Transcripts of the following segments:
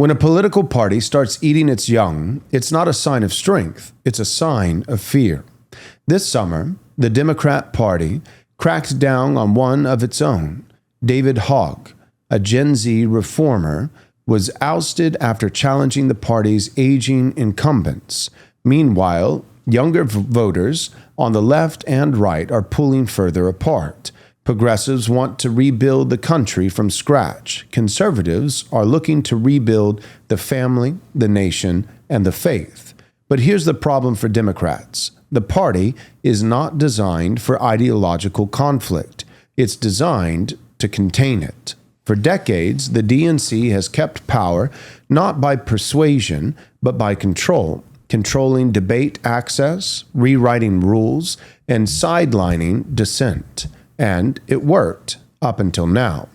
When a political party starts eating its young, it's not a sign of strength, it's a sign of fear. This summer, the Democrat Party cracked down on one of its own. David Hogg, a Gen Z reformer, was ousted after challenging the party's aging incumbents. Meanwhile, younger voters on the left and right are pulling further apart. Progressives want to rebuild the country from scratch. Conservatives are looking to rebuild the family, the nation, and the faith. But here's the problem for Democrats. The party is not designed for ideological conflict. It's designed to contain it. For decades, the DNC has kept power not by persuasion, but by control, controlling debate access, rewriting rules, and sidelining dissent. And it worked up until now.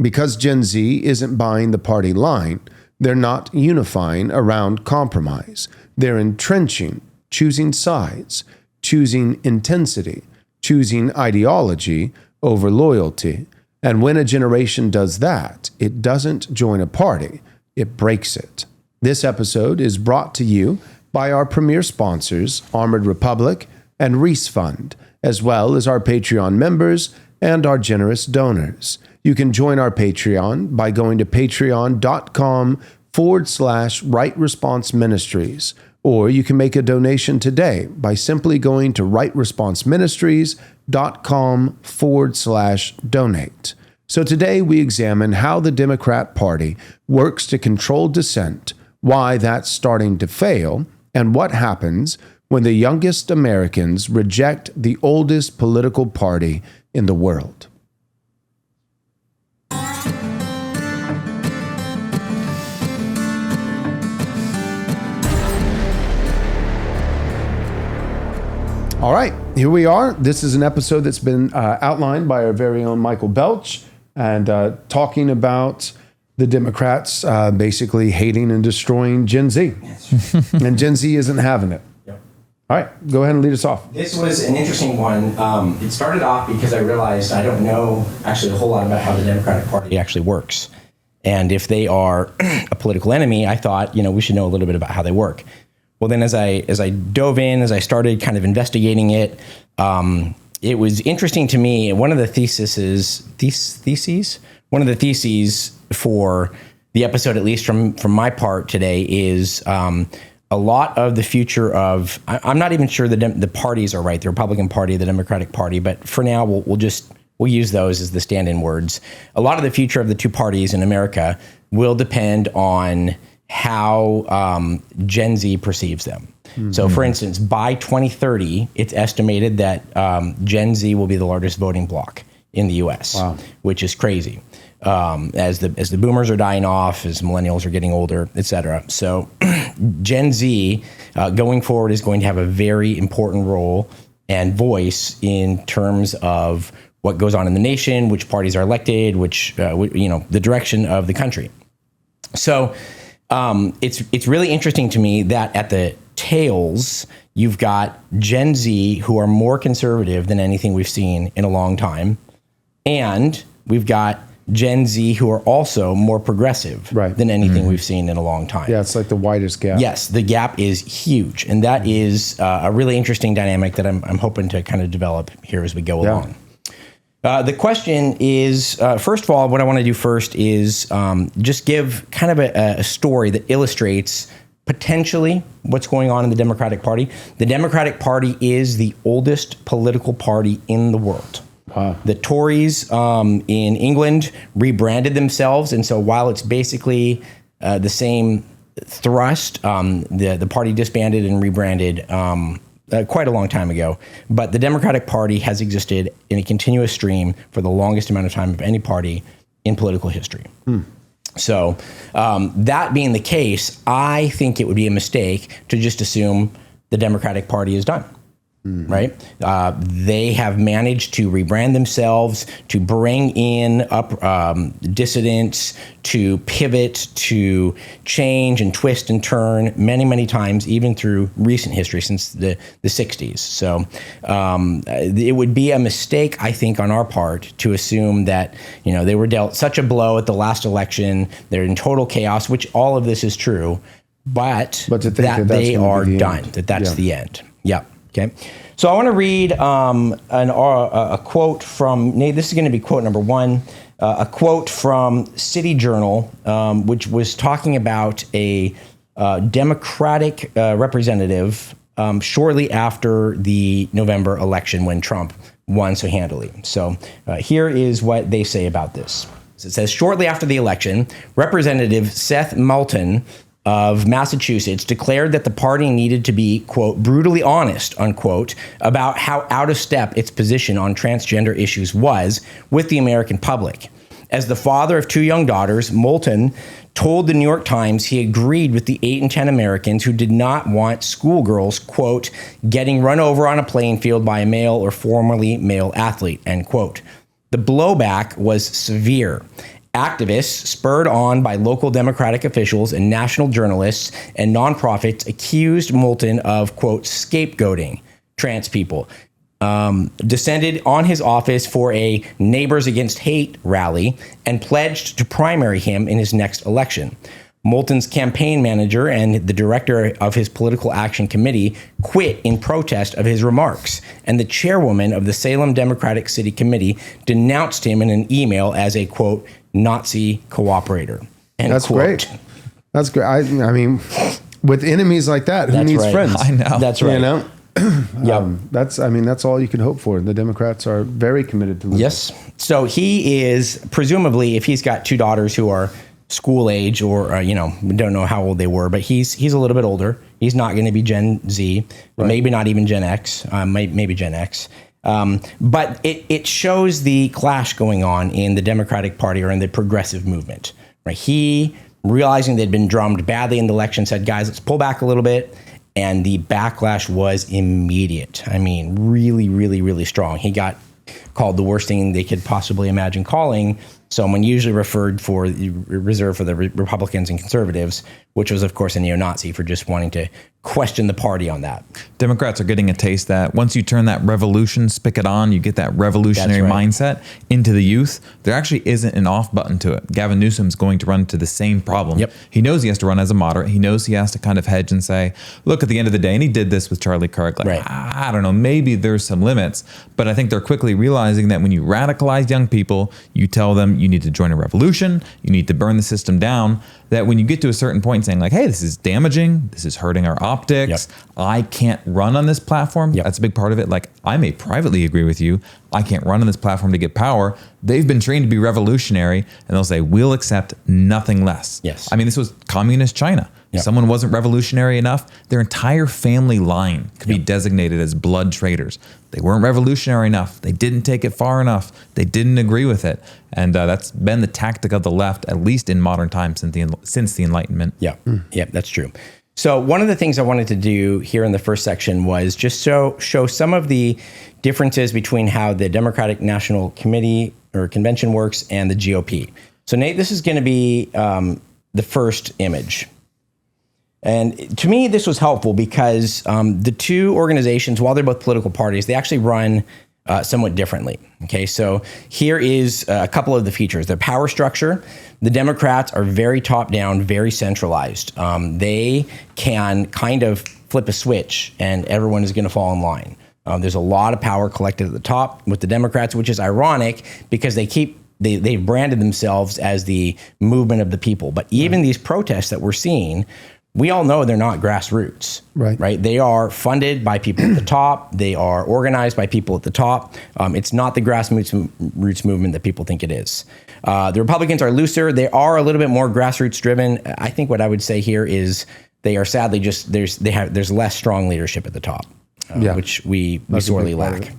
Because Gen Z isn't buying the party line, they're not unifying around compromise. They're entrenching, choosing sides, choosing intensity, choosing ideology over loyalty. And when a generation does that, it doesn't join a party, it breaks it. This episode is brought to you by our premier sponsors, Armored Republic and Reese Fund, as well as our Patreon members and our generous donors. You can join our Patreon by going to patreon.com/Right Response Ministries, or you can make a donation today by simply going to rightresponseministries.com/donate. So today we examine how the Democrat Party works to control dissent, why that's starting to fail, and what happens when the youngest Americans reject the oldest political party in the world. All right, here we are. This is an episode that's been outlined by our very own Michael Belch, and talking about the Democrats basically hating and destroying Gen Z. And Gen Z isn't having it. Yep. All right, go ahead and lead us off. This was an interesting one. It started off because I realized I don't know actually a whole lot about how the Democratic Party actually works. And if they are a political enemy, I thought, we should know a little bit about how they work. Well, then as I dove in, as I started kind of investigating it, it was interesting to me. One of the theses for the episode, at least from my part today, is a lot of the future of, I'm not even sure the parties are right, the Republican Party, the Democratic Party, but for now we'll use those as the stand-in words. A lot of the future of the two parties in America will depend on how Gen Z perceives them. Mm-hmm. So for instance, by 2030, it's estimated that Gen Z will be the largest voting bloc in the US, wow, which is crazy. As the boomers are dying off, as millennials are getting older, et cetera. So Gen Z going forward is going to have a very important role and voice in terms of what goes on in the nation, which parties are elected, the direction of the country. So it's really interesting to me that at the tails, you've got Gen Z who are more conservative than anything we've seen in a long time. And we've got Gen Z who are also more progressive than anything we've seen in a long time. Yeah, it's like the widest gap. Yes, the gap is huge. And that is a really interesting dynamic that I'm hoping to kind of develop here as we go along. The question is, first of all, what I want to do first is just give kind of a story that illustrates potentially what's going on in the Democratic Party. The Democratic Party is the oldest political party in the world. Wow. The Tories in England rebranded themselves, and so while it's basically the same thrust, the party disbanded and rebranded quite a long time ago. But the Democratic Party has existed in a continuous stream for the longest amount of time of any party in political history. So that being the case, I think it would be a mistake to just assume the Democratic Party is done. right? They have managed to rebrand themselves, to bring in up dissidents, to pivot, to change and twist and turn many, many times, even through recent history since the 60s. So it would be a mistake, I think, on our part to assume that, they were dealt such a blow at the last election, they're in total chaos, which all of this is true, but to think that they are done, that's the end. Yeah. Okay. So I want to read a quote from Nate. This is going to be quote number one, a quote from City Journal, which was talking about a Democratic representative shortly after the November election when Trump won so handily. So here is what they say about this. It says, shortly after the election, Representative Seth Moulton of Massachusetts declared that the party needed to be, quote, brutally honest, unquote, about how out of step its position on transgender issues was with the American public. As the father of 2 young daughters, Moulton told the New York Times he agreed with the 8 in 10 Americans who did not want schoolgirls, quote, getting run over on a playing field by a male or formerly male athlete, end quote. The blowback was severe. Activists, spurred on by local Democratic officials and national journalists and nonprofits, accused Moulton of, quote, scapegoating trans people, descended on his office for a Neighbors Against Hate rally, and pledged to primary him in his next election. Moulton's campaign manager and the director of his political action committee quit in protest of his remarks, and the chairwoman of the Salem Democratic City Committee denounced him in an email as a, quote, Nazi cooperator. End That's quote. great. That's great. I mean, with enemies like that, who needs friends? I know. That's right. That's all you can hope for. The Democrats are very committed to liberty. Yes. So he is, presumably, if he's got 2 daughters who are school age or, we don't know how old they were, but he's a little bit older. He's not going to be Gen Z, maybe not even Gen X, maybe Gen X. But it shows the clash going on in the Democratic Party or in the progressive movement. Right? He, realizing they'd been drummed badly in the election, said, guys, let's pull back a little bit. And the backlash was immediate. I mean, really, really, really strong. He got called the worst thing they could possibly imagine calling someone, usually reserved for the Republicans and conservatives, which was, of course, a neo-Nazi for just wanting to question the party on that. Democrats are getting a taste that once you turn that revolution spigot on, you get that revolutionary mindset into the youth. There actually isn't an off button to it. Gavin Newsom's going to run into the same problem. Yep. He knows he has to run as a moderate. He knows he has to kind of hedge and say, look, at the end of the day, and he did this with Charlie Kirk, I don't know, maybe there's some limits, but I think they're quickly realizing that when you radicalize young people, you tell them you need to join a revolution, you need to burn the system down, that when you get to a certain point saying like, hey, this is damaging, this is hurting our optics, I can't run on this platform. That's a big part of it. Like, I may privately agree with you, I can't run on this platform to get power. They've been trained to be revolutionary, and they'll say, we'll accept nothing less. Yes. I mean, this was communist China. If someone wasn't revolutionary enough, their entire family line could be designated as blood traitors. They weren't revolutionary enough. They didn't take it far enough. They didn't agree with it. And that's been the tactic of the left, at least in modern times since the Enlightenment. Yeah, that's true. So one of the things I wanted to do here in the first section was just show some of the differences between how the Democratic National Committee or Convention works and the GOP. So Nate, this is going to be the first image. And to me, this was helpful because the 2 organizations, while they're both political parties, they actually run somewhat differently. Okay, so here is a couple of the features. Their power structure. The Democrats are very top-down, very centralized. They can kind of flip a switch and everyone is going to fall in line. There's a lot of power collected at the top with the Democrats, which is ironic because they've branded themselves as the movement of the people. But even these protests that we're seeing, we all know they're not grassroots, right? They are funded by people at the top. They are organized by people at the top. It's not the grassroots movement that people think it is. The Republicans are looser. They are a little bit more grassroots driven. I think what I would say here is they are sadly just there's less strong leadership at the top, which we sorely lack.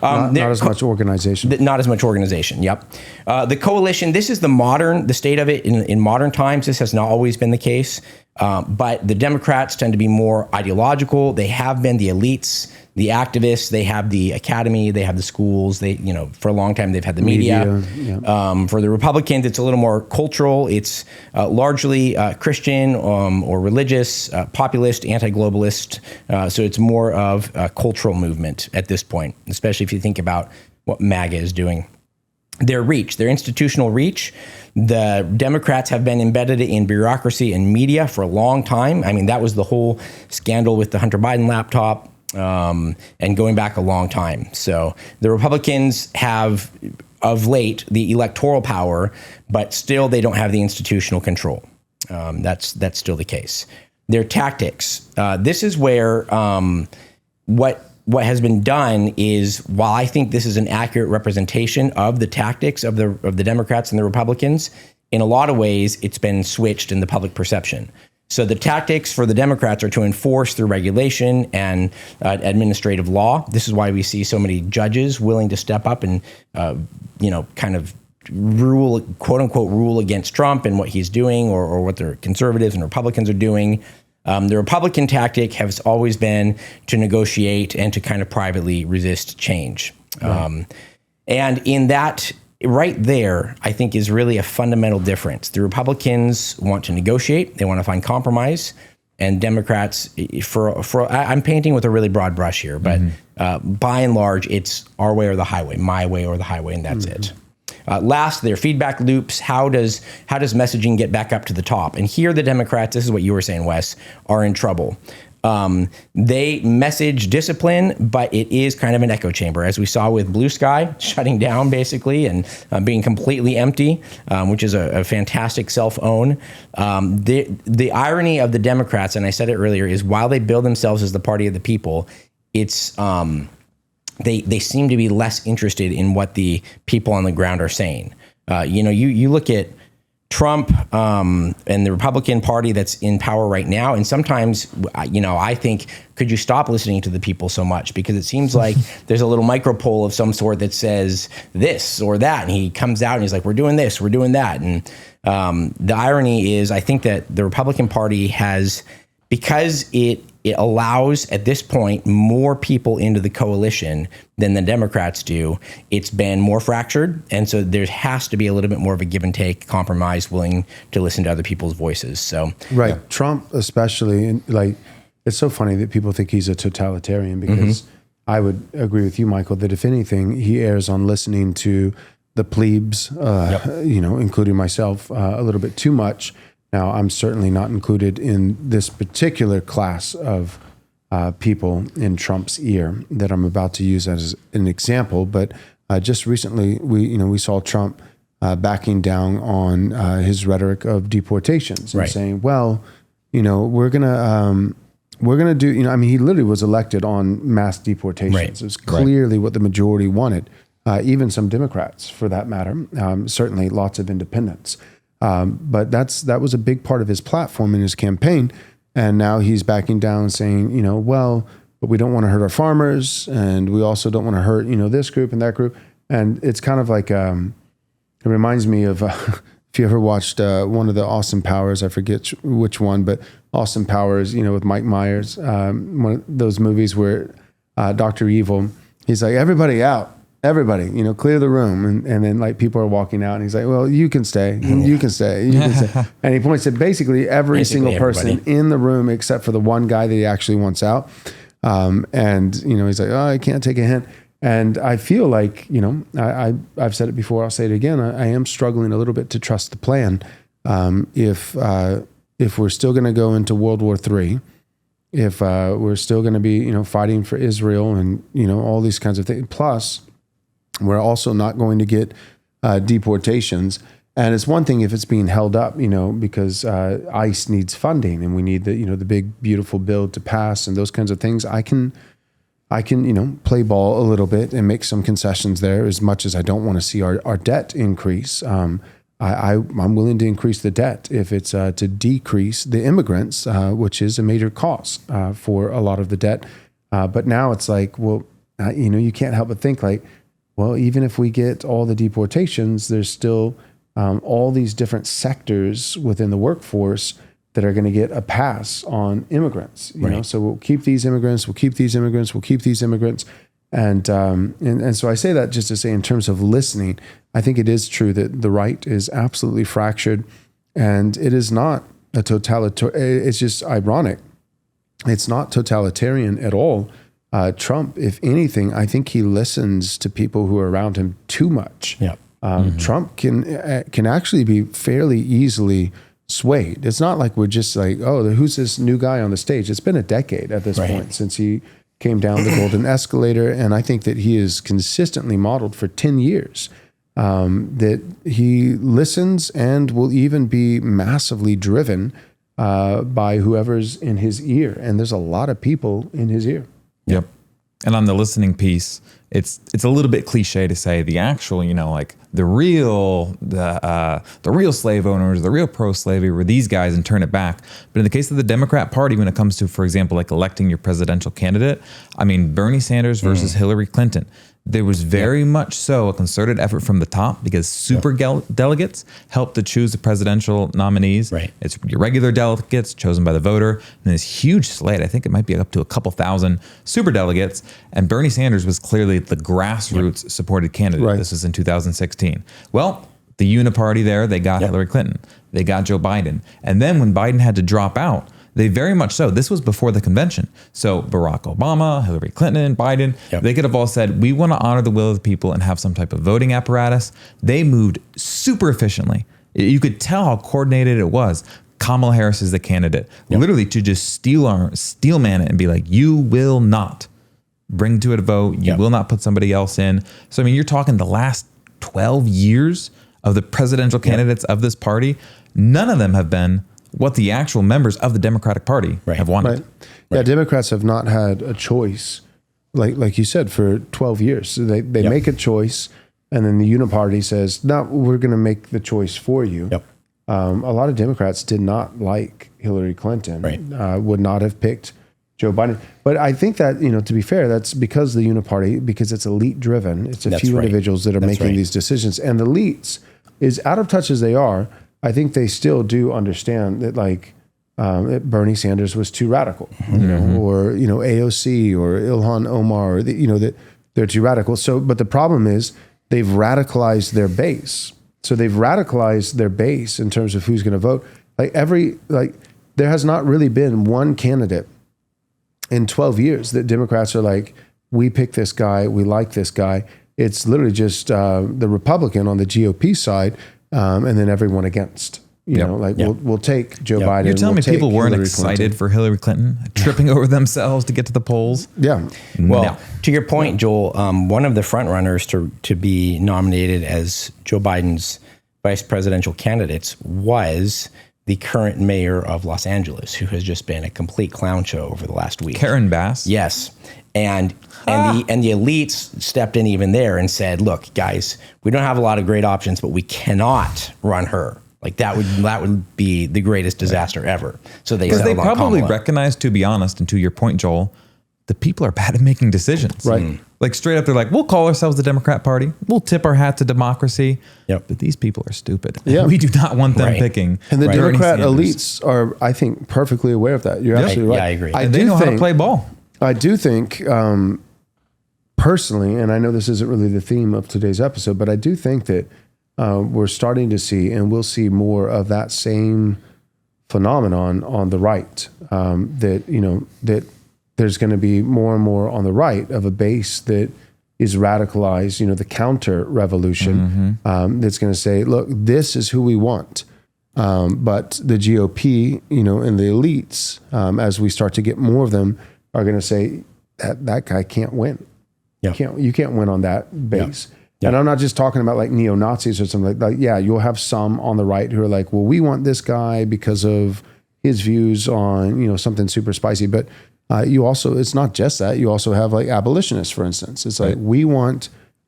Not as much organization. Not as much organization. The coalition. This is the state of it in modern times. This has not always been the case. But the Democrats tend to be more ideological. They have been the elites, the activists. They have the academy. They have the schools. They, for a long time, they've had the media. Yeah. For the Republicans, it's a little more cultural. It's largely Christian or religious, populist, anti-globalist. So it's more of a cultural movement at this point, especially if you think about what MAGA is doing. Their reach, their institutional reach, the Democrats have been embedded in bureaucracy and media for a long time. I mean, that was the whole scandal with the Hunter Biden laptop and going back a long time. So the Republicans have, of late, the electoral power, but still they don't have the institutional control. That's still the case. Their tactics. This is where what has been done is, while I think this is an accurate representation of the tactics of the Democrats and the Republicans, in a lot of ways, it's been switched in the public perception. So the tactics for the Democrats are to enforce through regulation and administrative law. This is why we see so many judges willing to step up and, kind of rule, quote unquote, rule against Trump and what he's doing or what the conservatives and Republicans are doing. The Republican tactic has always been to negotiate and to kind of privately resist change. Right. And in that, right there, I think is really a fundamental difference. The Republicans want to negotiate. They want to find compromise. And Democrats, I'm painting with a really broad brush here, but by and large, it's our way or the highway, my way or the highway, and that's it. Last, their feedback loops. How does messaging get back up to the top? And here, the Democrats, this is what you were saying, Wes, are in trouble. They message discipline, but it is kind of an echo chamber, as we saw with Blue Sky shutting down basically and being completely empty, which is a fantastic self-own. The irony of the Democrats, and I said it earlier, is while they bill themselves as the party of the people, it's they seem to be less interested in what the people on the ground are saying. You look at Trump and the Republican Party that's in power right now, and sometimes, I think, could you stop listening to the people so much? Because it seems like there's a little micropole of some sort that says this or that, and he comes out and he's like, we're doing this, we're doing that. And the irony is, I think that the Republican Party has, because it allows, at this point, more people into the coalition than the Democrats do, it's been more fractured. And so there has to be a little bit more of a give and take, compromise, willing to listen to other people's voices. So right. Yeah. Trump especially, and it's so funny that people think he's a totalitarian, because I would agree with you, Michael, that if anything, he errs on listening to the plebes, including myself, a little bit too much. Now, I'm certainly not included in this particular class of people in Trump's ear that I'm about to use as an example. But just recently, we saw Trump backing down on his rhetoric of deportations and saying, "Well, we're gonna do." He literally was elected on mass deportations. Right. It was clearly what the majority wanted. Even some Democrats, for that matter. Certainly, lots of independents. But that was a big part of his platform in his campaign. And now he's backing down saying, but we don't want to hurt our farmers. And we also don't want to hurt, this group and that group. And it's kind of like, it reminds me of, if you ever watched one of the Austin Powers, I forget which one, but Austin Powers, with Mike Myers, one of those movies where Dr. Evil, he's like, everybody out. Everybody, clear the room. And then people are walking out and he's like, well, you can stay. You can stay. You can stay. And he points at basically every single person in the room except for the one guy that he actually wants out. He's like, oh, I can't take a hint. And I feel like, I've said it before, I'll say it again. I am struggling a little bit to trust the plan. If we're still going to go into World War III, if we're still going to be, fighting for Israel and, all these kinds of things. Plus, we're also not going to get deportations. And it's one thing if it's being held up, because ICE needs funding and we need the big, beautiful bill to pass and those kinds of things. I can play ball a little bit and make some concessions there, as much as I don't want to see our debt increase. I'm willing to increase the debt if it's to decrease the immigrants, which is a major cost for a lot of the debt. But now it's like, well, you can't help but think well, even if we get all the deportations, there's still all these different sectors within the workforce that are going to get a pass on immigrants. You know, so we'll keep these immigrants, we'll keep these immigrants, we'll keep these immigrants. And so I say that just to say, in terms of listening, I think it is true that the right is absolutely fractured, and it is not a totalitarian. It's just ironic. It's not totalitarian at all. Trump, if anything, I think he listens to people who are around him too much. Yeah. Trump can actually be fairly easily swayed. It's not like we're just like, oh, who's this new guy on the stage? It's been a decade at this point since he came down the golden escalator, and I think that he is consistently modeled for 10 years that he listens and will even be massively driven by whoever's in his ear. And there's a lot of people in his ear. Yep. And on the listening piece, it's a little bit cliche to say the actual, like the real slave owners, the real pro-slavery were these guys, and turn it back. But in the case of the Democrat Party, when it comes to, for example, like electing your presidential candidate, I mean, Bernie Sanders versus Hillary Clinton, there was very much so a concerted effort from the top, because super delegates helped to choose the presidential nominees. Right. It's your regular delegates chosen by the voter, and this huge slate. I think it might be up to a couple thousand super delegates. And Bernie Sanders was clearly the grassroots supported candidate. Right. This was in 2016. Well, the uniparty there, they got Hillary Clinton, they got Joe Biden. And then when Biden had to drop out, they very much so. This was before the convention. So Barack Obama, Hillary Clinton, Biden, they could have all said, we want to honor the will of the people and have some type of voting apparatus. They moved super efficiently. You could tell how coordinated it was. Kamala Harris is the candidate, literally to just steel man it and be like, you will not bring to it a vote. You will not put somebody else in. So, I mean, you're talking the last 12 years of the presidential candidates of this party. None of them have been what the actual members of the Democratic Party have wanted. Yeah, Democrats have not had a choice, like you said, for 12 years. So they make a choice, and then the uniparty says, no, we're going to make the choice for you. A lot of Democrats did not like Hillary Clinton, would not have picked Joe Biden. But I think that, to be fair, that's because the uniparty, because it's elite driven. It's a few individuals that are making these decisions. And the elites, as out of touch as they are, I think they still do understand that, like, Bernie Sanders was too radical, or, AOC or Ilhan Omar, that they're too radical. So, but the problem is they've radicalized their base. So they've radicalized their base in terms of who's going to vote. There has not really been one candidate in 12 years that Democrats are like, we pick this guy, we like this guy. It's literally just the Republican on the GOP side, and then everyone against. We'll take Joe Biden. You're telling me people weren't Hillary excited Clinton. for Hillary Clinton, tripping over themselves to get to the polls? Yeah. Well, to your point, Joel, one of the front runners to be nominated as Joe Biden's vice presidential candidates was the current mayor of Los Angeles, who has just been a complete clown show over the last week. Karen Bass? Yes. And the elites stepped in even there and said, look, guys, we don't have a lot of great options, but we cannot run her. Like that would be the greatest disaster ever. So they probably recognize, to be honest, and to your point, Joel, the people are bad at making decisions. Right. Like straight up, they're like, we'll call ourselves the Democrat Party. We'll tip our hat to democracy. But these people are stupid. We do not want them picking. And the Democrat elites are, I think, perfectly aware of that. You're absolutely right. Yeah, I agree. And they know how to play ball. I do think, personally, and I know this isn't really the theme of today's episode, but I do think that we're starting to see, and we'll see more of that same phenomenon on the right. That there's going to be more and more on the right of a base that is radicalized. The counter revolution that's going to say, look, this is who we want. But the GOP, and the elites, as we start to get more of them, are going to say that guy can't win. You can't win on that base. And I'm not just talking about like neo-Nazis or something like that. You'll have some on the right who are like, well, we want this guy because of his views on, something super spicy. But you also, it's not just that. You also have like abolitionists, for instance. It's like, we will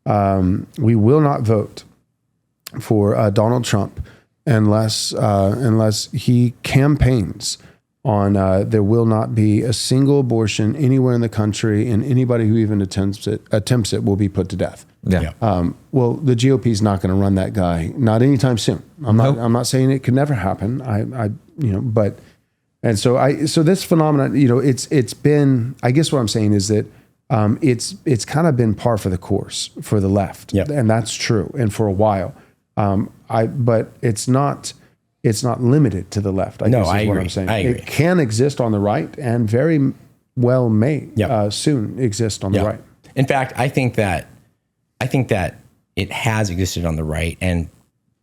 not vote for Donald Trump unless he campaigns on there will not be a single abortion anywhere in the country, and anybody who even attempts it will be put to death. Well, the GOP is not going to run that guy, not anytime soon. I'm not saying it could never happen. But And so this phenomenon, it's been, I guess what I'm saying is that it's kind of been par for the course for the left. Yep. And that's true. And for a while, but it's not limited to the left. I guess is I what agree. I'm saying. I agree. It can exist on the right and very well may soon exist on the right. In fact, I think that it has existed on the right, and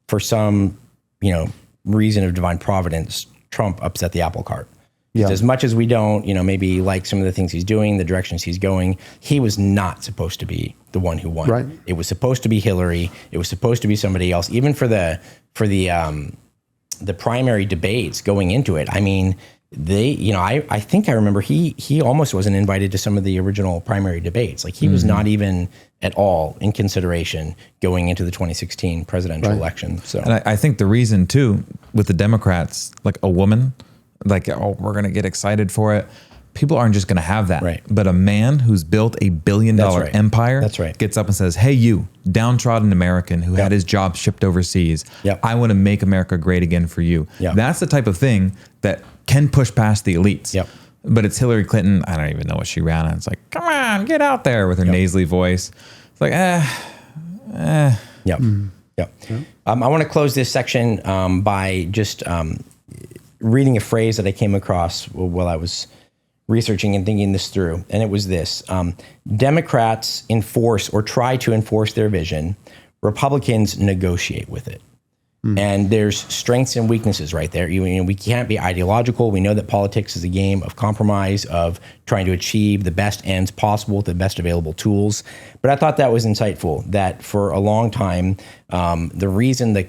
for some, reason of divine providence, Trump upset the apple cart. Yeah. As much as we don't, maybe like some of the things he's doing, the directions he's going, he was not supposed to be the one who won. Right. It was supposed to be Hillary. It was supposed to be somebody else. Even for the primary debates going into it, I mean, I think I remember he almost wasn't invited to some of the original primary debates. Like he was not even at all in consideration going into the 2016 presidential election. So, and I think the reason too with the Democrats, like a woman, like, oh, we're going to get excited for it. People aren't just going to have that. Right. But a man who's built a $1 billion empire gets up and says, hey, you downtrodden American who had his job shipped overseas. Yep. I want to make America great again for you. Yep. That's the type of thing that can push past the elites. Yep. But it's Hillary Clinton. I don't even know what she ran on. It's like, come on, get out there with her nasally voice. It's like, Yep. Yep. I want to close this section by just reading a phrase that I came across while I was researching and thinking this through. And it was this: Democrats enforce or try to enforce their vision. Republicans negotiate with it. And there's strengths and weaknesses right there. We can't be ideological. We know that politics is a game of compromise, of trying to achieve the best ends possible with the best available tools. But I thought that was insightful, that for a long time, one of the reasons the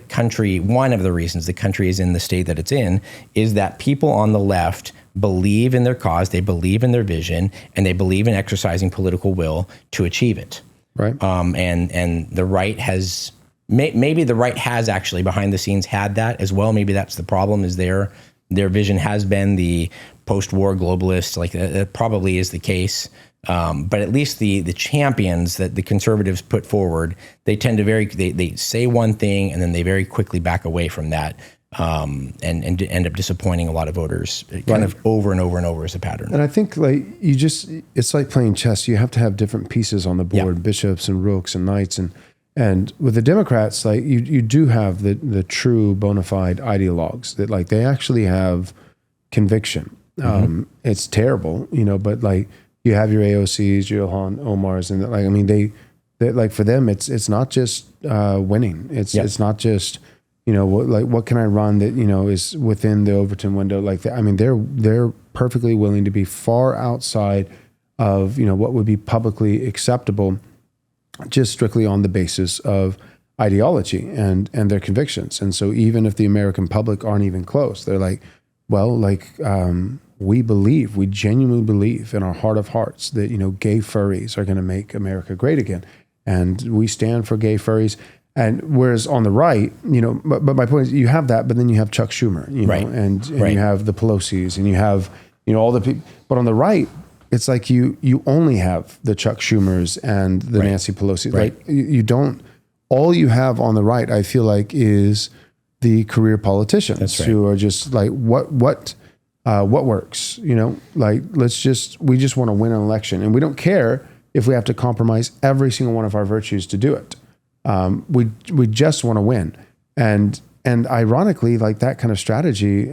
country is in the state that it's in is that people on the left believe in their cause, they believe in their vision, and they believe in exercising political will to achieve it. Right. And the right has... Maybe the right has actually behind the scenes had that as well. Maybe that's the problem, is their vision has been the post-war globalist. Like that probably is the case. But at least the champions that the conservatives put forward, they tend to they say one thing and then they very quickly back away from that and end up disappointing a lot of voters kind of over and over and over as a pattern. And I think it's like playing chess. You have to have different pieces on the board, bishops and rooks and knights. And with the Democrats, like you do have the true bona fide ideologues that like they actually have conviction. It's terrible, but like you have your AOCs, your Ilhan Omars, and like I mean they like for them it's not just winning. It's not just what can I run that is within the Overton window. Like I mean they're perfectly willing to be far outside of what would be publicly acceptable, just strictly on the basis of ideology and their convictions. And so even if the American public aren't even close, they're like, well, we genuinely believe in our heart of hearts that, gay furries are going to make America great again. And we stand for gay furries. And whereas on the right, but my point is you have that, but then you have Chuck Schumer, and you have the Pelosi's and you have, all the people, but on the right, it's like you only have the Chuck Schumers and the Nancy Pelosi. Right. Like you don't. All you have on the right, I feel like, is the career politicians who are just like what works. Like we just want to win an election, and we don't care if we have to compromise every single one of our virtues to do it. We just want to win, and ironically, like that kind of strategy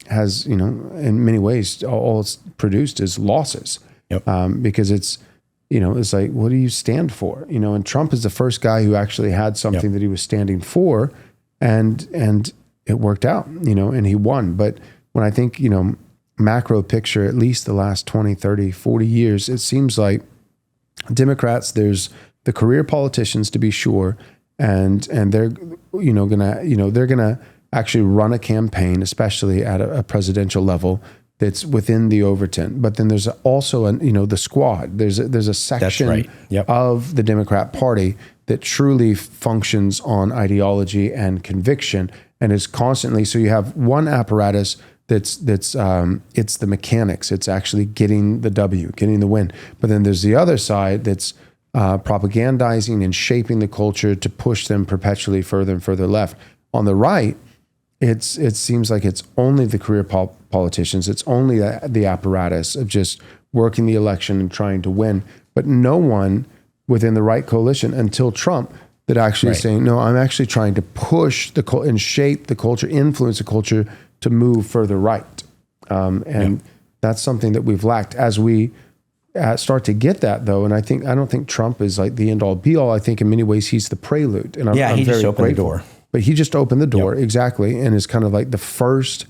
has, in many ways, all it's produced is losses. Yep. Because it's like, what do you stand for? And Trump is the first guy who actually had something that he was standing for, and it worked out, and he won. But when I think, macro picture, at least the last 20, 30, 40 years, it seems like Democrats, there's the career politicians to be sure, and they're, they're gonna actually run a campaign, especially at a presidential level, that's within the Overton. But then there's also the squad. There's a section of the Democrat Party that truly functions on ideology and conviction and is constantly. So you have one apparatus that's it's the mechanics. It's actually getting the W, getting the win. But then there's the other side that's propagandizing and shaping the culture to push them perpetually further and further left. On the right, it seems like it's only the career politicians. It's only the apparatus of just working the election and trying to win, but no one within the right coalition until Trump that actually is saying, no, I'm actually trying to push and shape the culture, influence the culture to move further right. That's something that we've lacked as we start to get that, though. And I don't think Trump is like the end all be all. I think in many ways he's the prelude. And I'm he very just opened grateful. the door. But he just opened the door, exactly, and is kind of like the first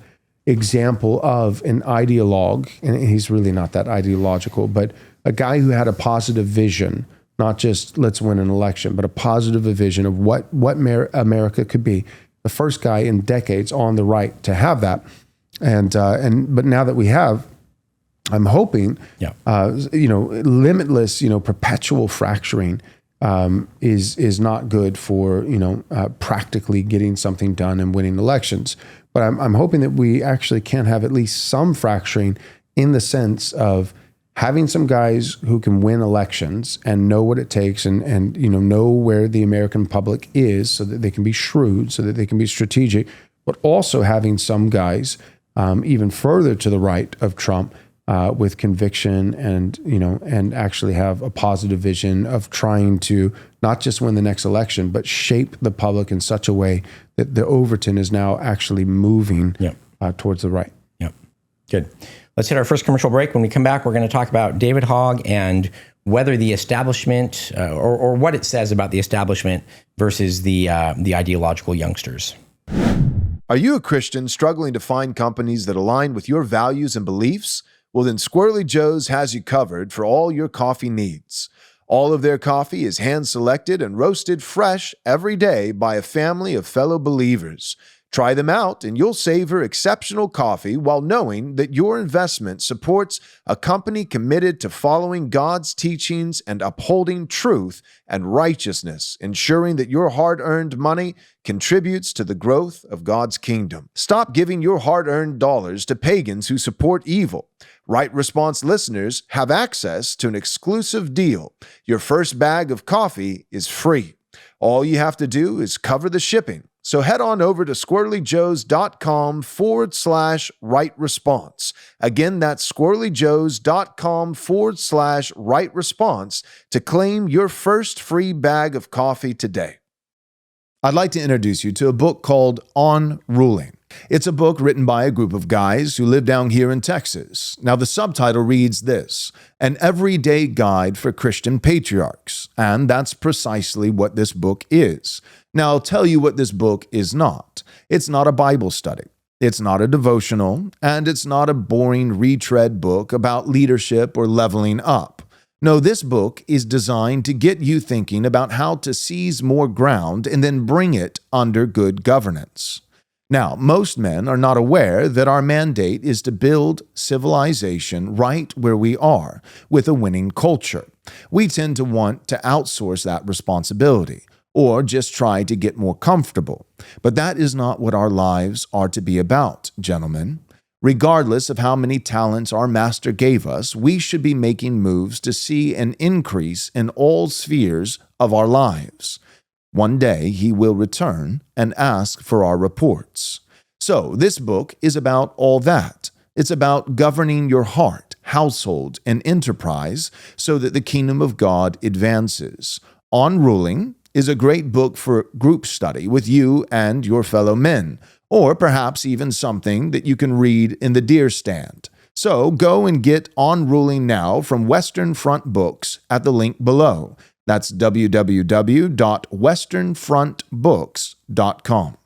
example of an ideologue, and he's really not that ideological, but a guy who had a positive vision, not just let's win an election, but a positive vision of what America could be. The first guy in decades on the right to have that, but now that we have, I'm hoping, limitless, perpetual fracturing is not good for practically getting something done and winning elections. But I'm hoping that we actually can have at least some fracturing in the sense of having some guys who can win elections and know what it takes and know where the American public is so that they can be shrewd, so that they can be strategic, but also having some guys even further to the right of Trump with conviction and actually have a positive vision of trying to not just win the next election, but shape the public in such a way that the Overton is now actually moving towards the right. Yep. Good. Let's hit our first commercial break. When we come back, we're going to talk about David Hogg and whether the establishment or what it says about the establishment versus the ideological youngsters. Are you a Christian struggling to find companies that align with your values and beliefs? Well, then Squirrely Joe's has you covered for all your coffee needs. All of their coffee is hand-selected and roasted fresh every day by a family of fellow believers. Try them out and you'll savor exceptional coffee while knowing that your investment supports a company committed to following God's teachings and upholding truth and righteousness, ensuring that your hard-earned money contributes to the growth of God's kingdom. Stop giving your hard-earned dollars to pagans who support evil. Right Response listeners have access to an exclusive deal. Your first bag of coffee is free. All you have to do is cover the shipping. So head on over to squirrelyjoes.com/right response. Again, that's squirrelyjoes.com/right response to claim your first free bag of coffee today. I'd like to introduce you to a book called On Ruling. It's a book written by a group of guys who live down here in Texas. Now, the subtitle reads this: An Everyday Guide for Christian Patriarchs. And that's precisely what this book is. Now, I'll tell you what this book is not. It's not a Bible study. It's not a devotional, and it's not a boring retread book about leadership or leveling up. No, this book is designed to get you thinking about how to seize more ground and then bring it under good governance. Now, most men are not aware that our mandate is to build civilization right where we are, with a winning culture. We tend to want to outsource that responsibility, or just try to get more comfortable. But that is not what our lives are to be about, gentlemen. Regardless of how many talents our master gave us, we should be making moves to see an increase in all spheres of our lives. One day he will return and ask for our reports. So this book is about all that. It's about governing your heart, household, and enterprise so that the kingdom of God advances. On Ruling is a great book for group study with you and your fellow men, or perhaps even something that you can read in the deer stand. So go and get On Ruling now from Western Front Books at the link below. That's www.westernfrontbooks.com.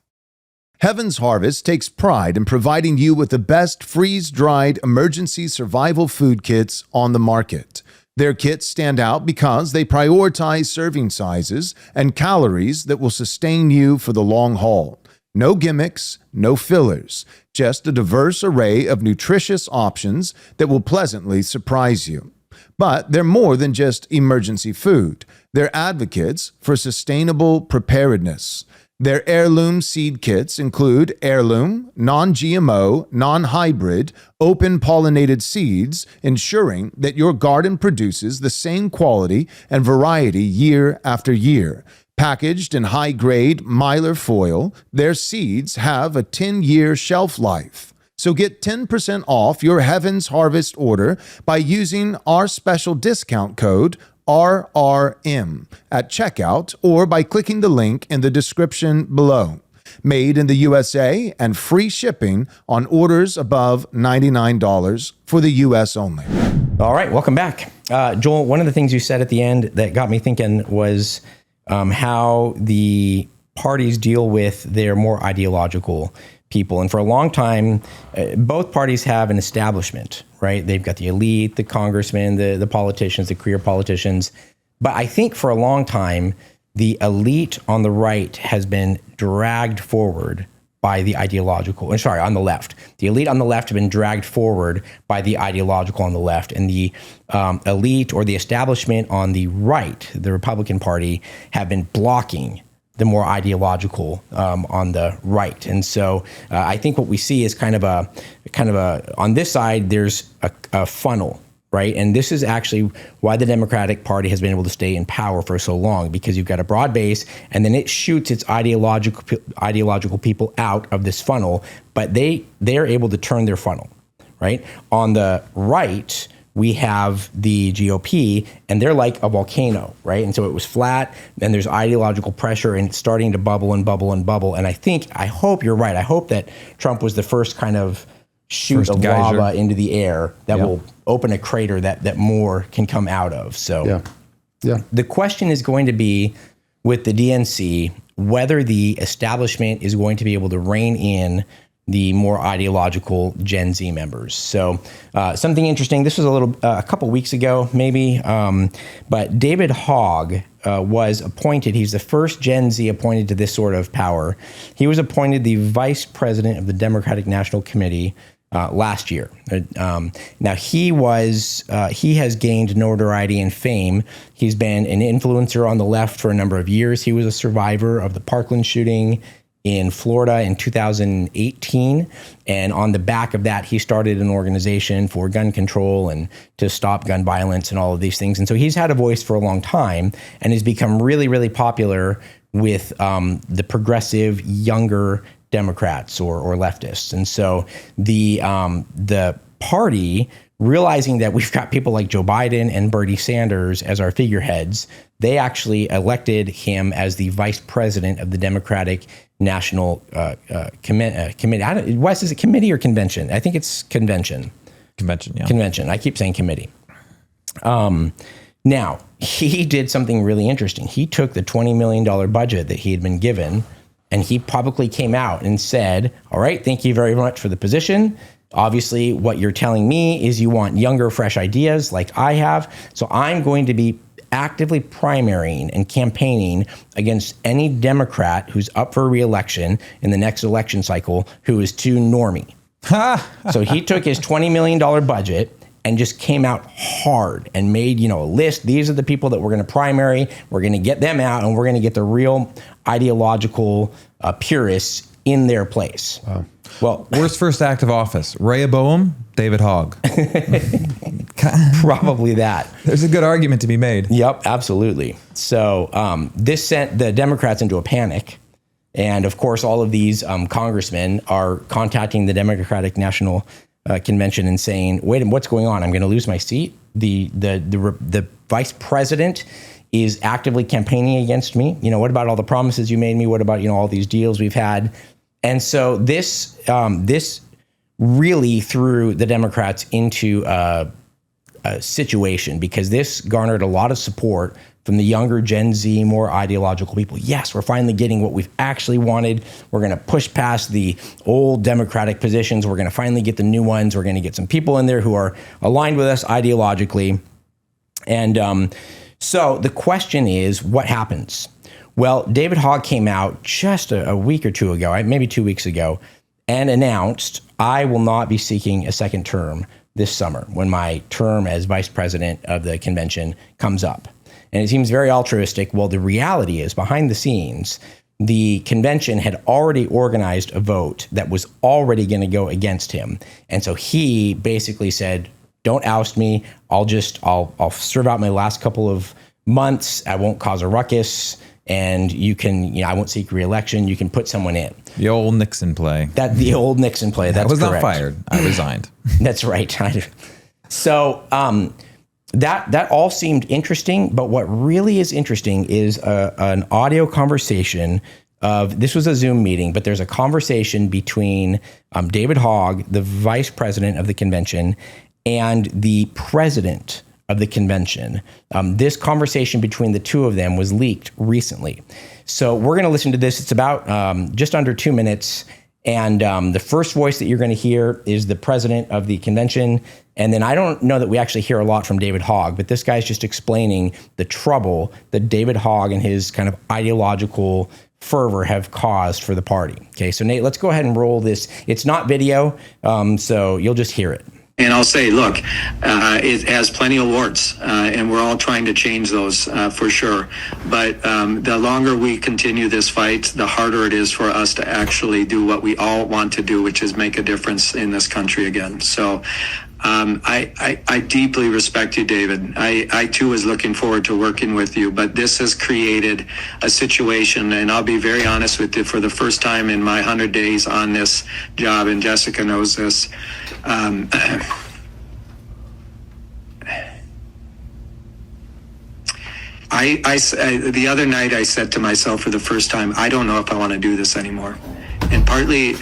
Heaven's Harvest takes pride in providing you with the best freeze-dried emergency survival food kits on the market. Their kits stand out because they prioritize serving sizes and calories that will sustain you for the long haul. No gimmicks, no fillers, just a diverse array of nutritious options that will pleasantly surprise you. But they're more than just emergency food. They're advocates for sustainable preparedness. Their heirloom seed kits include heirloom, non-GMO, non-hybrid, open-pollinated seeds, ensuring that your garden produces the same quality and variety year after year. Packaged in high-grade mylar foil, their seeds have a 10-year shelf life. So get 10% off your Heaven's Harvest order by using our special discount code RRM at checkout or by clicking the link in the description below. Made in the USA and free shipping on orders above $99 for the US only. All right, welcome back. Joel, one of the things you said at the end that got me thinking was how the parties deal with their more ideological people. And for a long time, both parties have an establishment, right? They've got the elite, the congressmen, the politicians, the career politicians. But I think for a long time, the elite on the right has been dragged forward by the ideological, on the left. The elite on the left have been dragged forward by the ideological on the left, and the elite or the establishment on the right, the Republican Party, have been blocking the more ideological on the right. And so I think what we see is kind of a on this side, there's a funnel, right? And this is actually why the Democratic Party has been able to stay in power for so long, because you've got a broad base and then it shoots its ideological people out of this funnel, but they're able to turn their funnel, right? On the right, we have the GOP, and they're like a volcano, right? And so it was flat, and there's ideological pressure, and it's starting to bubble and bubble and bubble. And I hope you're right. I hope that Trump was the first kind of shoot of lava into the air that will open a crater that more can come out of. So the question is going to be with the DNC, whether the establishment is going to be able to rein in the more ideological Gen Z members. So something interesting, this was a couple weeks ago maybe, but David Hogg was appointed, he's the first Gen Z appointed to this sort of power. He was appointed the vice president of the Democratic National Committee last year. Now he has gained notoriety and fame. He's been an influencer on the left for a number of years. He was a survivor of the Parkland shooting in Florida in 2018. And on the back of that, he started an organization for gun control and to stop gun violence and all of these things. And so he's had a voice for a long time and has become really, really popular with the progressive, younger Democrats or leftists. And so the party, realizing that we've got people like Joe Biden and Bernie Sanders as our figureheads, they actually elected him as the vice president of the Democratic National Committee. Wes, is it committee or convention? I think it's convention. Convention, yeah. Convention. I keep saying committee. Now, he did something really interesting. He took the $20 million budget that he had been given, and he publicly came out and said, all right, thank you very much for the position. Obviously, what you're telling me is you want younger, fresh ideas like I have. So I'm going to be actively primarying and campaigning against any Democrat who's up for re-election in the next election cycle who is too normie. So he took his $20 million budget and just came out hard and made, a list. These are the people that we're going to primary. We're going to get them out, and we're going to get the real ideological purists in their place. Wow. Well, worst first act of office: Rehoboam, David Hogg. Probably that. There's a good argument to be made. Yep, absolutely. So this sent the Democrats into a panic. And of course, all of these congressmen are contacting the Democratic National Convention and saying, wait, what's going on? I'm going to lose my seat. The vice president is actively campaigning against me. What about all the promises you made me? What about, all these deals we've had? And so this really threw the Democrats into a situation, because this garnered a lot of support from the younger Gen Z, more ideological people. Yes, we're finally getting what we've actually wanted. We're going to push past the old Democratic positions. We're going to finally get the new ones. We're going to get some people in there who are aligned with us ideologically. And so the question is, what happens? Well, David Hogg came out just a week or two ago, maybe 2 weeks ago, and announced, I will not be seeking a second term this summer when my term as vice president of the convention comes up. And it seems very altruistic. Well, the reality is, behind the scenes, the convention had already organized a vote that was already going to go against him. And so he basically said, don't oust me. I'll serve out my last couple of months. I won't cause a ruckus. and you can, I won't seek re-election. You can put someone in. The old Nixon play. The old Nixon play. That's correct. I was not fired. I resigned. That's right. So that all seemed interesting, but what really is interesting is an audio conversation this was a Zoom meeting, but there's a conversation between David Hogg, the vice president of the convention, and the president of the convention. This conversation between the two of them was leaked recently. So we're going to listen to this. It's about just under 2 minutes. And the first voice that you're going to hear is the president of the convention. And then I don't know that we actually hear a lot from David Hogg, but this guy's just explaining the trouble that David Hogg and his kind of ideological fervor have caused for the party. Okay, so Nate, let's go ahead and roll this. It's not video, so you'll just hear it. And I'll say, look, it has plenty of warts, and we're all trying to change those for sure. But the longer we continue this fight, the harder it is for us to actually do what we all want to do, which is make a difference in this country again. So I deeply respect you, David. I too was looking forward to working with you, but this has created a situation, and I'll be very honest with you, for the first time in my 100 days on this job, and Jessica knows this, the other night I said to myself for the first time, I don't know if I want to do this anymore. And partly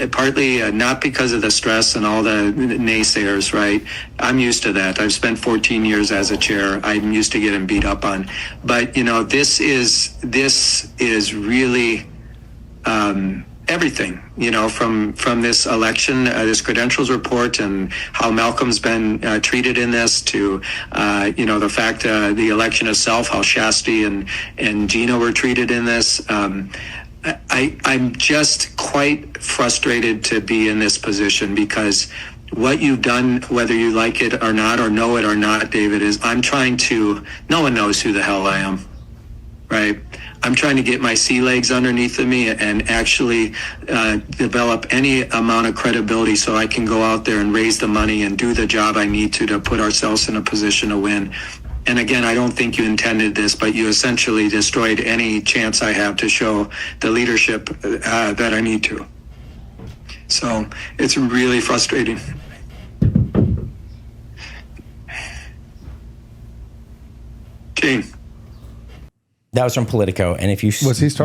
not because of the stress and all the naysayers, right? I'm used to that. I've spent 14 years as a chair. I'm used to getting beat up on. But, this is really everything, from this election, this credentials report, and how Malcolm's been treated in this, to, the fact the election itself, how Shasti and Gina were treated in this. I'm just quite frustrated to be in this position, because what you've done, whether you like it or not, or know it or not, David, is no one knows who the hell I am, right? I'm trying to get my sea legs underneath of me and actually develop any amount of credibility so I can go out there and raise the money and do the job I need to put ourselves in a position to win. And again, I don't think you intended this, but you essentially destroyed any chance I have to show the leadership that I need to. So it's really frustrating. Gene. That was from Politico, and if you've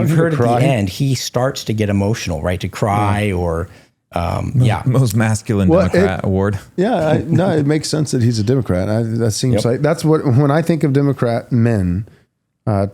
heard at the end, he starts to get emotional, right? To cry or, most masculine Democrat award. Yeah, it makes sense that he's a Democrat. That seems like that's what, when I think of Democrat men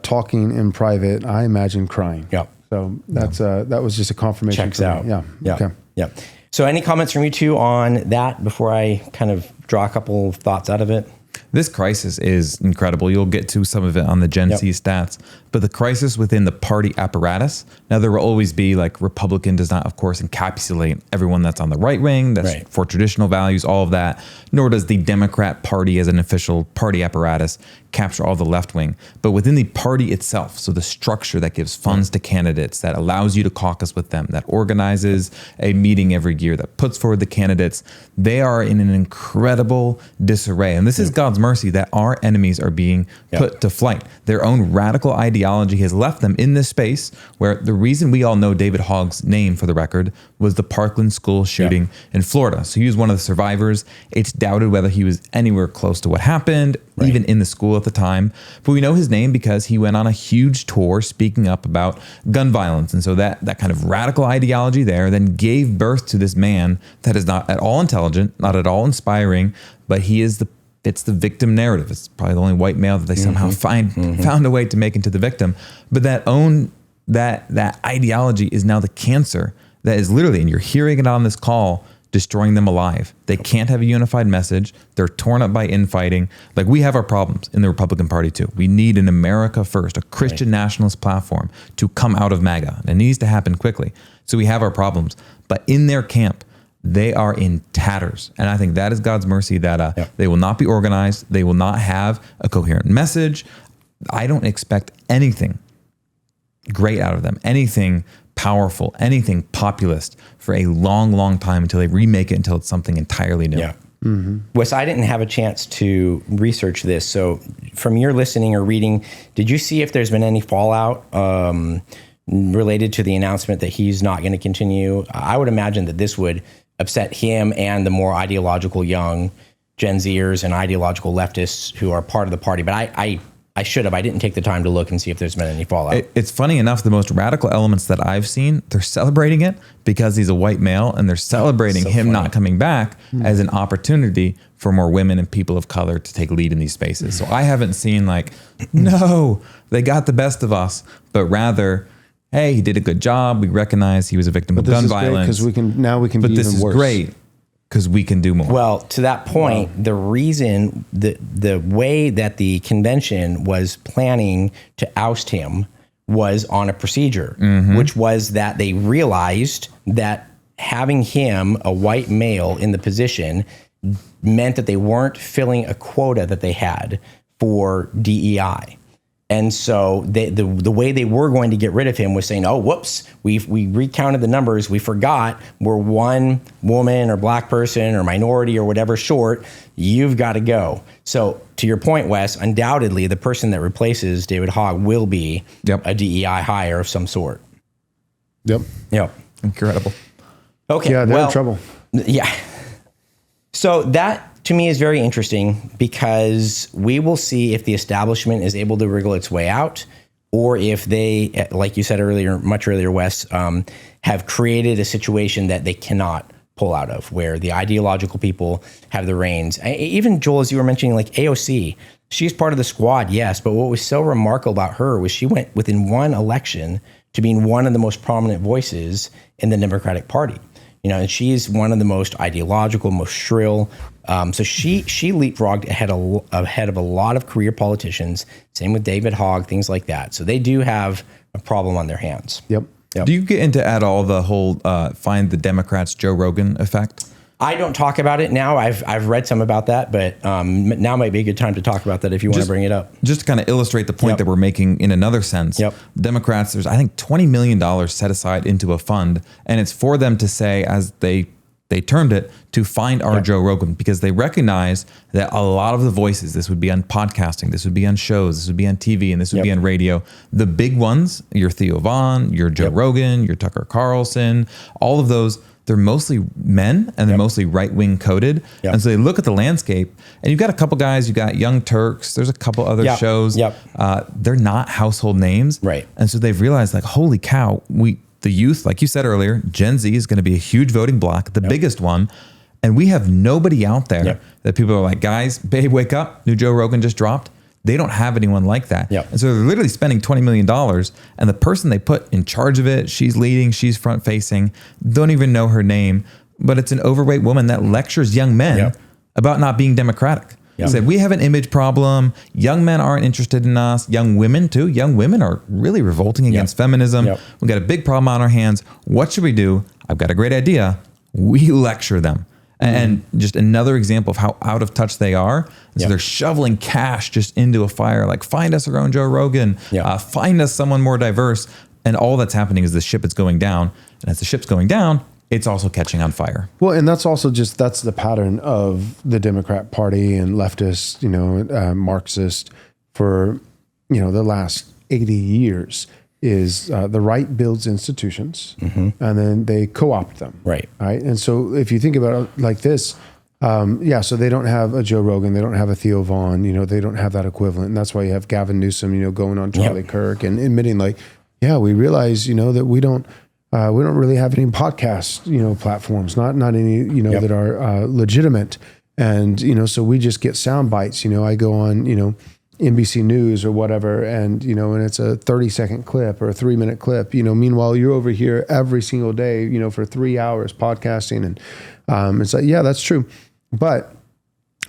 talking in private, I imagine crying. Yeah. So that was just a confirmation. Checks out. Yeah. Okay. Yeah. So any comments from you two on that before I kind of draw a couple of thoughts out of it? This crisis is incredible. You'll get to some of it on the Gen Z stats, but the crisis within the party apparatus. Now, there will always be, like, Republican does not, of course, encapsulate everyone that's on the right wing, that's for traditional values, all of that, nor does the Democrat Party as an official party apparatus capture all the left wing. But within the party itself, so the structure that gives funds to candidates, that allows you to caucus with them, that organizes a meeting every year, that puts forward the candidates, they are in an incredible disarray. And this is God's mercy that our enemies are being put to flight. Their own radical ideology has left them in this space where the reason we all know David Hogg's name, for the record, was the Parkland school shooting in Florida. So he was one of the survivors. It's doubted whether he was anywhere close to what happened, even in the school at the time. But we know his name because he went on a huge tour speaking up about gun violence. And so that kind of radical ideology there then gave birth to this man that is not at all intelligent, not at all inspiring, but it's the victim narrative. It's probably the only white male that they somehow found a way to make into the victim. But that ideology is now the cancer that is literally, and you're hearing it on this call, destroying them alive. They can't have a unified message. They're torn up by infighting. Like, we have our problems in the Republican Party too. We need an America First, a Christian nationalist platform to come out of MAGA. And it needs to happen quickly. So we have our problems. But in their camp, they are in tatters. And I think that is God's mercy that they will not be organized. They will not have a coherent message. I don't expect anything great out of them, anything powerful, anything populist for a long, long time until they remake it until it's something entirely new. Yeah. Wes, I didn't have a chance to research this. So from your listening or reading, did you see if there's been any fallout related to the announcement that he's not going to continue? I would imagine that this would upset him and the more ideological young Gen Zers and ideological leftists who are part of the party. But I should have. I didn't take the time to look and see if there's been any fallout. It's funny enough, the most radical elements that I've seen, they're celebrating it because he's a white male, and they're celebrating him not coming back as an opportunity for more women and people of color to take lead in these spaces. So I haven't seen like, no, they got the best of us, but rather, hey, he did a good job. We recognize he was a victim of gun violence. Because we can be even worse. But this is great because we can do more. Well, to that point, the reason, the way that the convention was planning to oust him was on a procedure, which was that they realized that having him, a white male, in the position meant that they weren't filling a quota that they had for DEI. And so the way they were going to get rid of him was saying, oh, whoops, we recounted the numbers. We forgot we're one woman or black person or minority or whatever short. You've got to go. So to your point, Wes, undoubtedly the person that replaces David Hogg will be a DEI hire of some sort. Yep. Incredible. Okay. Yeah, they're in trouble. Yeah. So that, to me, is very interesting because we will see if the establishment is able to wriggle its way out, or if they, like you said earlier, much earlier, Wes, have created a situation that they cannot pull out of, where the ideological people have the reins. Even Joel, as you were mentioning, like AOC, she's part of the squad, yes, but what was so remarkable about her was she went within one election to being one of the most prominent voices in the Democratic Party. You know, and she's one of the most ideological, most shrill. So she leapfrogged ahead of a lot of career politicians. Same with David Hogg, things like that. So they do have a problem on their hands. Yep. Do you get into at all the whole find the Democrats Joe Rogan effect? I don't talk about it now. I've read some about that, but now might be a good time to talk about that if you want to bring it up. Just to kind of illustrate the point that we're making in another sense. Democrats, there's, I think, $20 million set aside into a fund, and it's for them to say, as they termed it, to find our Joe Rogan, because they recognize that a lot of the voices, this would be on podcasting, this would be on shows, this would be on TV, and this would be on radio. The big ones, your Theo Vaughn, your Joe Rogan, your Tucker Carlson, all of those, they're mostly men and they're mostly right-wing coded. And so they look at the landscape, and you've got a couple guys, you got Young Turks, there's a couple other shows. They're not household names. Right. And so they've realized, like, holy cow, the youth, like you said earlier, Gen Z is going to be a huge voting block, the biggest one. And we have nobody out there that people are like, guys, babe, wake up. New Joe Rogan just dropped. They don't have anyone like that. And so they're literally spending $20 million. And the person they put in charge of it, she's leading, she's front facing, don't even know her name, but it's an overweight woman that lectures young men about not being democratic. Said, we have an image problem. Young men aren't interested in us. Young women too. Young women are really revolting against feminism. We've got a big problem on our hands. What should we do? I've got a great idea. We lecture them. And just another example of how out of touch they are. So they're shoveling cash just into a fire. Like, find us our own Joe Rogan. Find us someone more diverse. And all that's happening is the ship is going down. And as the ship's going down, it's also catching on fire. Well, and that's also that's the pattern of the Democrat Party and leftist, Marxist for, the last 80 years is the right builds institutions and then they co-opt them. Right. And so if you think about it like this, so they don't have a Joe Rogan, they don't have a Theo Vaughn, they don't have that equivalent. And that's why you have Gavin Newsom, going on Charlie Kirk and admitting like, we realize, that we don't really have any podcast, platforms, not any, that are legitimate. And, so we just get sound bites. I go on, NBC News or whatever, and, and it's a 30-second clip or a 3-minute clip, meanwhile, you're over here every single day, for 3 hours podcasting. And it's like, that's true. But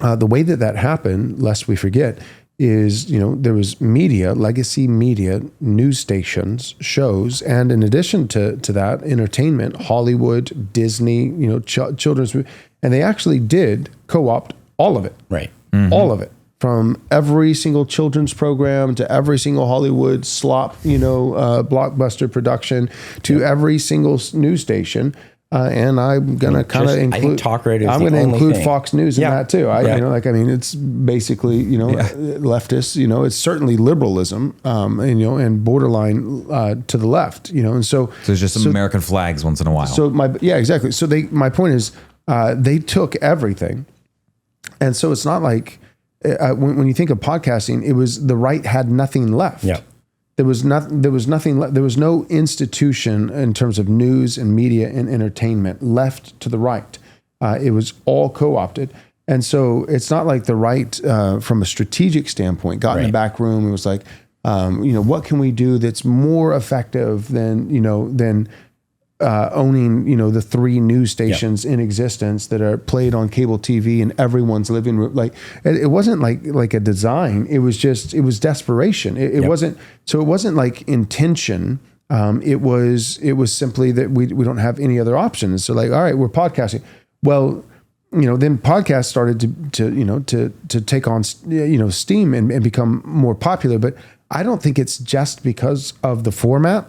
the way that happened, lest we forget, is, there was media, legacy media, news stations, shows, and in addition to that, entertainment, Hollywood, Disney, children's, and they actually did co-opt all of it. Right. All of it. From every single children's program to every single Hollywood slop, blockbuster production to every single news station. and I'm gonna kind of include. I think talk radio is I'm the going to only include thing. Fox News in that too. It's basically leftist. It's certainly liberalism, and borderline to the left. And so there's just some American flags once in a while. So exactly. So my point is, they took everything, and so it's not like when you think of podcasting, it was the right had nothing left. Yeah. There was nothing left. There was no institution in terms of news and media and entertainment left to the right. It was all co-opted. And so it's not like the right, from a strategic standpoint, got in the back room and was like, what can we do that's more effective than owning, the 3 news stations in existence that are played on cable TV in everyone's living room. Like it wasn't like a design. It was desperation. It wasn't like intention. It was simply that we don't have any other options. So like, all right, we're podcasting. Well, then podcasts started to take on, steam and become more popular. But I don't think it's just because of the format.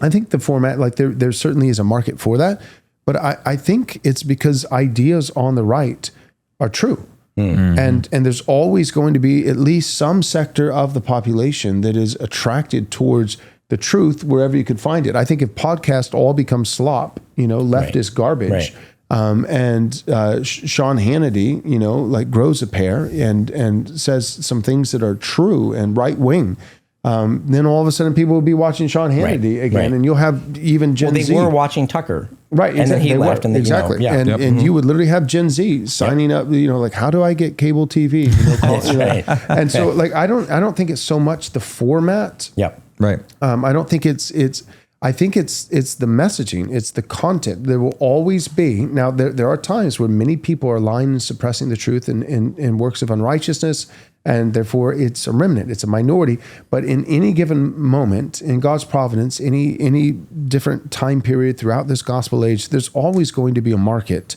I think the format, like there certainly is a market for that, but I think it's because ideas on the right are true. Mm-hmm. And there's always going to be at least some sector of the population that is attracted towards the truth wherever you could find it. I think if podcasts all become slop, leftist garbage, and Sean Hannity, grows a pair and says some things that are true and right wing, then all of a sudden people will be watching Sean Hannity again, and you'll have even Gen Z. They were watching Tucker, right? And then he left, and exactly, and you would literally have Gen Z signing up. Like, how do I get cable TV? That's right. And so, like, I don't think it's so much the format. Yep. Right. I don't think it's. I think it's the messaging, it's the content. There will always be. Now, there are times when many people are lying and suppressing the truth in works of unrighteousness, and therefore it's a remnant, it's a minority. But in any given moment, in God's providence, any different time period throughout this gospel age, there's always going to be a market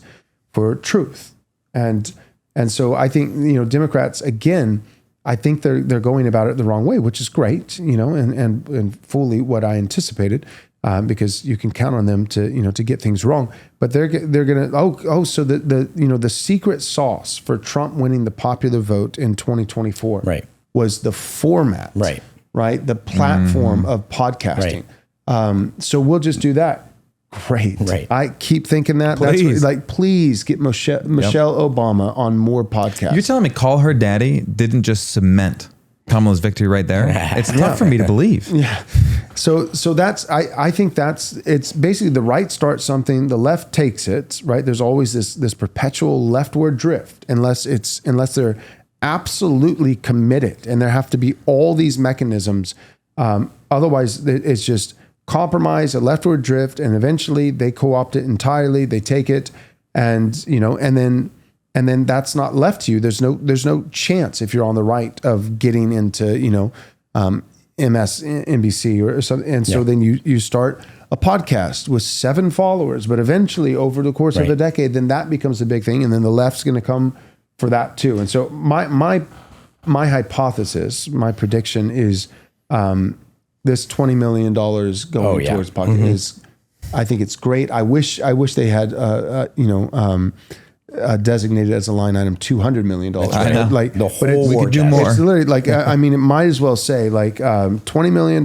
for truth. And so I think, Democrats, again, I think they're going about it the wrong way, which is great, and fully what I anticipated, because you can count on them to get things wrong. But they're gonna so the secret sauce for Trump winning the popular vote in 2024 was the format, right, the platform of podcasting. So we'll just do that. Great. Right. I keep thinking that. Please. That's please get Michelle Obama on more podcasts. You're telling me call her daddy didn't just cement Kamala's victory right there? It's tough for me to believe. Yeah. So I think it's basically the right starts something, the left takes it, right? There's always this perpetual leftward drift unless they're absolutely committed, and there have to be all these mechanisms. Otherwise it's just compromise, a leftward drift, and eventually they co-opt it entirely. They take it, and then that's not left to you. There's no chance if you're on the right of getting into MSNBC or something. And so then you start a podcast with 7 followers, but eventually over the course of a decade, then that becomes a big thing, and then the left's going to come for that too. And so my hypothesis, my prediction is. This $20 million going towards podcast is, I think it's great. I wish they had, designated as a line item $200 million. Like the whole we could do more. It's literally like, it might as well say like $20 million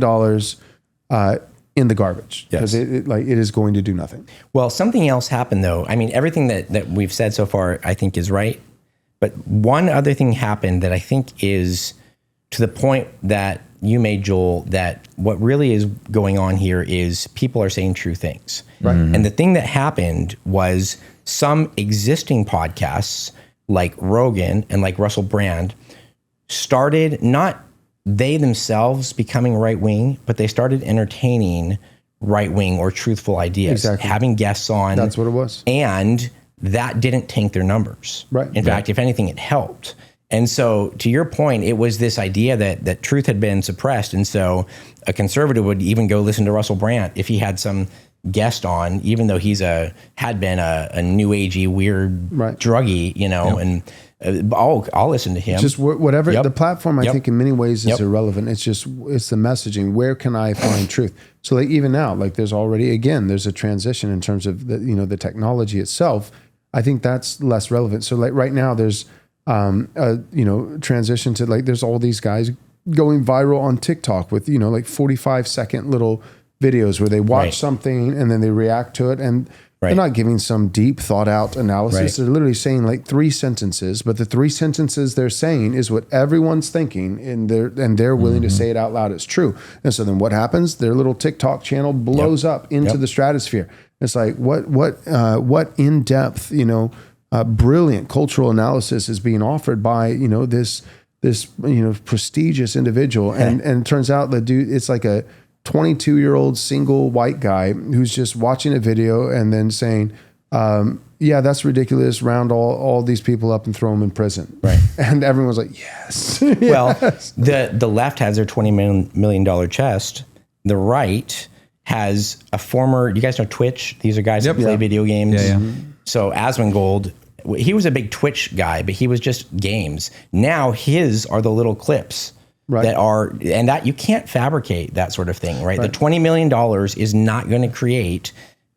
in the garbage, because it is going to do nothing. Well, something else happened though. I mean, everything that we've said so far, I think is right. But one other thing happened that I think is to the point that you made, Joel, that what really is going on here is people are saying true things. Right. Mm-hmm. And the thing that happened was some existing podcasts like Rogan and like Russell Brand started not they themselves becoming right-wing, but they started entertaining right-wing or truthful ideas, having guests on. That's what it was. And that didn't tank their numbers. Right. In fact, if anything, it helped. And so to your point, it was this idea that truth had been suppressed. And so a conservative would even go listen to Russell Brand if he had some guest on, even though had been a new agey, weird druggie, I'll listen to him. Just whatever Yep. the platform, I Yep. think in many ways is Yep. irrelevant. It's the messaging. Where can I find truth? So like even now, like there's a transition in terms of the technology itself. I think that's less relevant. So like right now there's transition to like there's all these guys going viral on TikTok with like 45-second little videos where they watch Right. something and then they react to it, and Right. they're not giving some deep thought out analysis. Right. They're literally saying like 3 sentences, but the 3 sentences they're saying is what everyone's thinking, and they're willing to say it out loud. It's true. And so then what happens? Their little TikTok channel blows up into the stratosphere. It's like what in depth brilliant cultural analysis is being offered by this prestigious individual, and it turns out the dude, it's like a 22-year-old single white guy who's just watching a video and then saying, yeah, that's ridiculous. Round all these people up and throw them in prison. Right. And everyone's like, yes. Well, the left has their $20 million chest. The right has a former, you guys know Twitch? These are guys who play video games. Yeah, yeah. So Asmongold, he was a big Twitch guy, but he was just games. Now his are the little clips. Right. That are, and that you can't fabricate that sort of thing, right? The $20 million is not going to create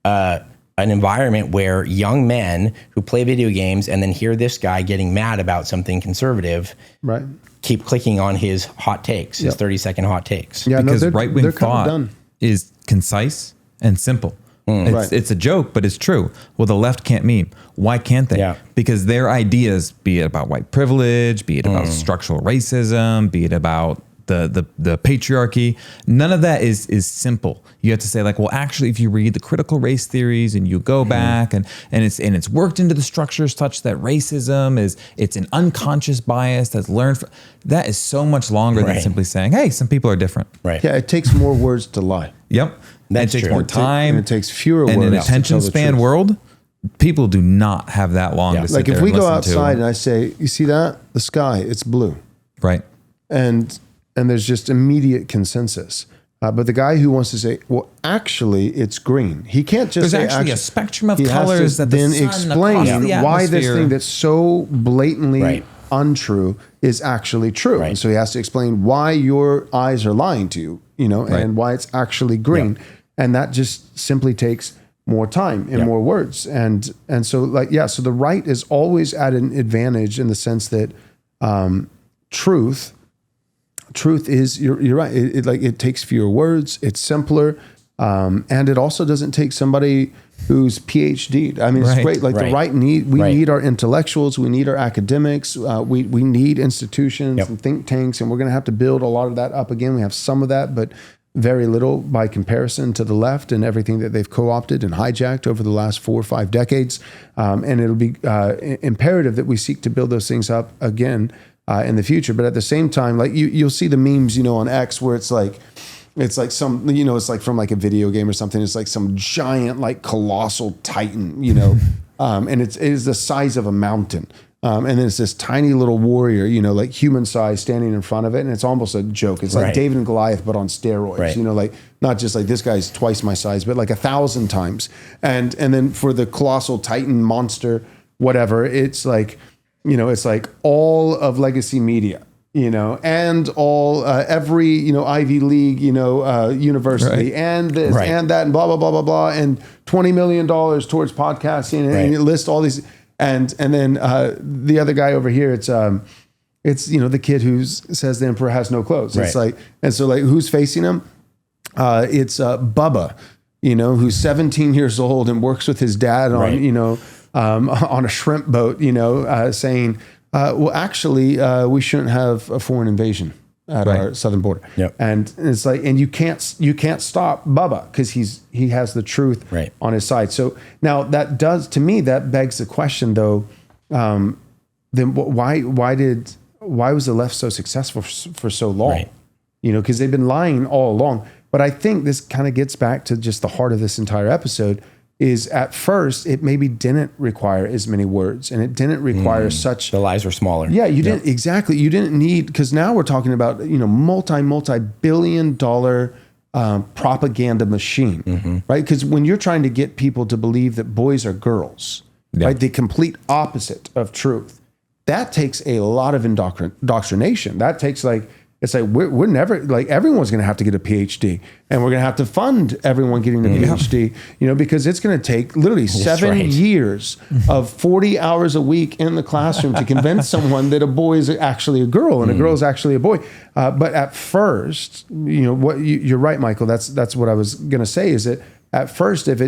an environment where young men who play video games and then hear this guy getting mad about something conservative, Right. keep clicking on his hot takes, his 30-second hot takes. Yeah, Because they're right-wing kind of thought done. is concise and simple. It's a joke, but it's true. Well, the left can't meme. Why can't they? Yeah. Because their ideas, be it about white privilege, be it about structural racism, be it about the patriarchy, none of that is simple. You have to say like, well, actually, if you read the critical race theories and you go back and it's worked into the structures such that racism it's an unconscious bias that's learned from, that is so much longer than simply saying, hey, some people are different. Right. Yeah, it takes more words to lie. Yep. That's it takes true. more time. And it takes fewer and words. in an to attention tell the span truth. world, people do not have that long to sit Like if there we and go listen to. outside and I say, you see that? The sky, it's blue. Right. And there's just immediate consensus. But the guy who wants to say, well, actually, it's green. He can't just There's say actually a spectrum of he has colors to that the then sun explain across the why this atmosphere- thing that's so blatantly Right. untrue is actually true. Right. And so he has to explain why your eyes are lying to you, and why it's actually green. And that just simply takes more time and more words. And so so the right is always at an advantage in the sense that truth is, you're right. It takes fewer words. It's simpler. And it also doesn't take somebody who's PhD'd. I mean, it's Right. great. Like the right need our intellectuals. We need our academics. We need institutions and think tanks, and we're going to have to build a lot of that up again. We have some of that, but very little by comparison to the left and everything that they've co-opted and hijacked over the last 4 or 5 decades. And it'll be imperative that we seek to build those things up again in the future. But at the same time, like you'll see the memes, on X where it's like some, it's like from like a video game or something. It's like some giant, like colossal titan, and it is the size of a mountain. And then it's this tiny little warrior, like human size standing in front of it. And it's almost a joke. It's like David and Goliath, but on steroids, Right. like not just like this guy's twice my size, but like 1,000 times. And then for the colossal titan monster, whatever, it's like, it's like all of legacy media, and all, every, Ivy League, university and this and that and blah, blah, blah, blah, blah. And $20 million towards podcasting and you list all these. And then the other guy over here, it's the kid who says the emperor has no clothes. It's like, and so like who's facing him? It's Bubba, who's 17 years old and works with his dad on on a shrimp boat, saying, well, actually, we shouldn't have a foreign invasion at our southern border. Yep. And it's like, and you can't stop Bubba because he has the truth on his side. So now that begs the question though, then why was the left so successful for so long? Right. Because they've been lying all along. But I think this kind of gets back to just the heart of this entire episode is at first it maybe didn't require as many words and it didn't require such. The lies were smaller. Yeah, you didn't exactly. You didn't need, because now we're talking about multi-billion-dollar propaganda machine, right? Because when you're trying to get people to believe that boys are girls, right, the complete opposite of truth, that takes a lot of indoctrination. That takes it's like we're never, like, everyone's going to have to get a PhD, and we're going to have to fund everyone getting a PhD, because it's going to take literally 7 years of 40 hours a week in the classroom to convince someone that a boy is actually a girl and a girl is actually a boy. But at first, what you're right, Michael. That's what I was going to say, is that at first, if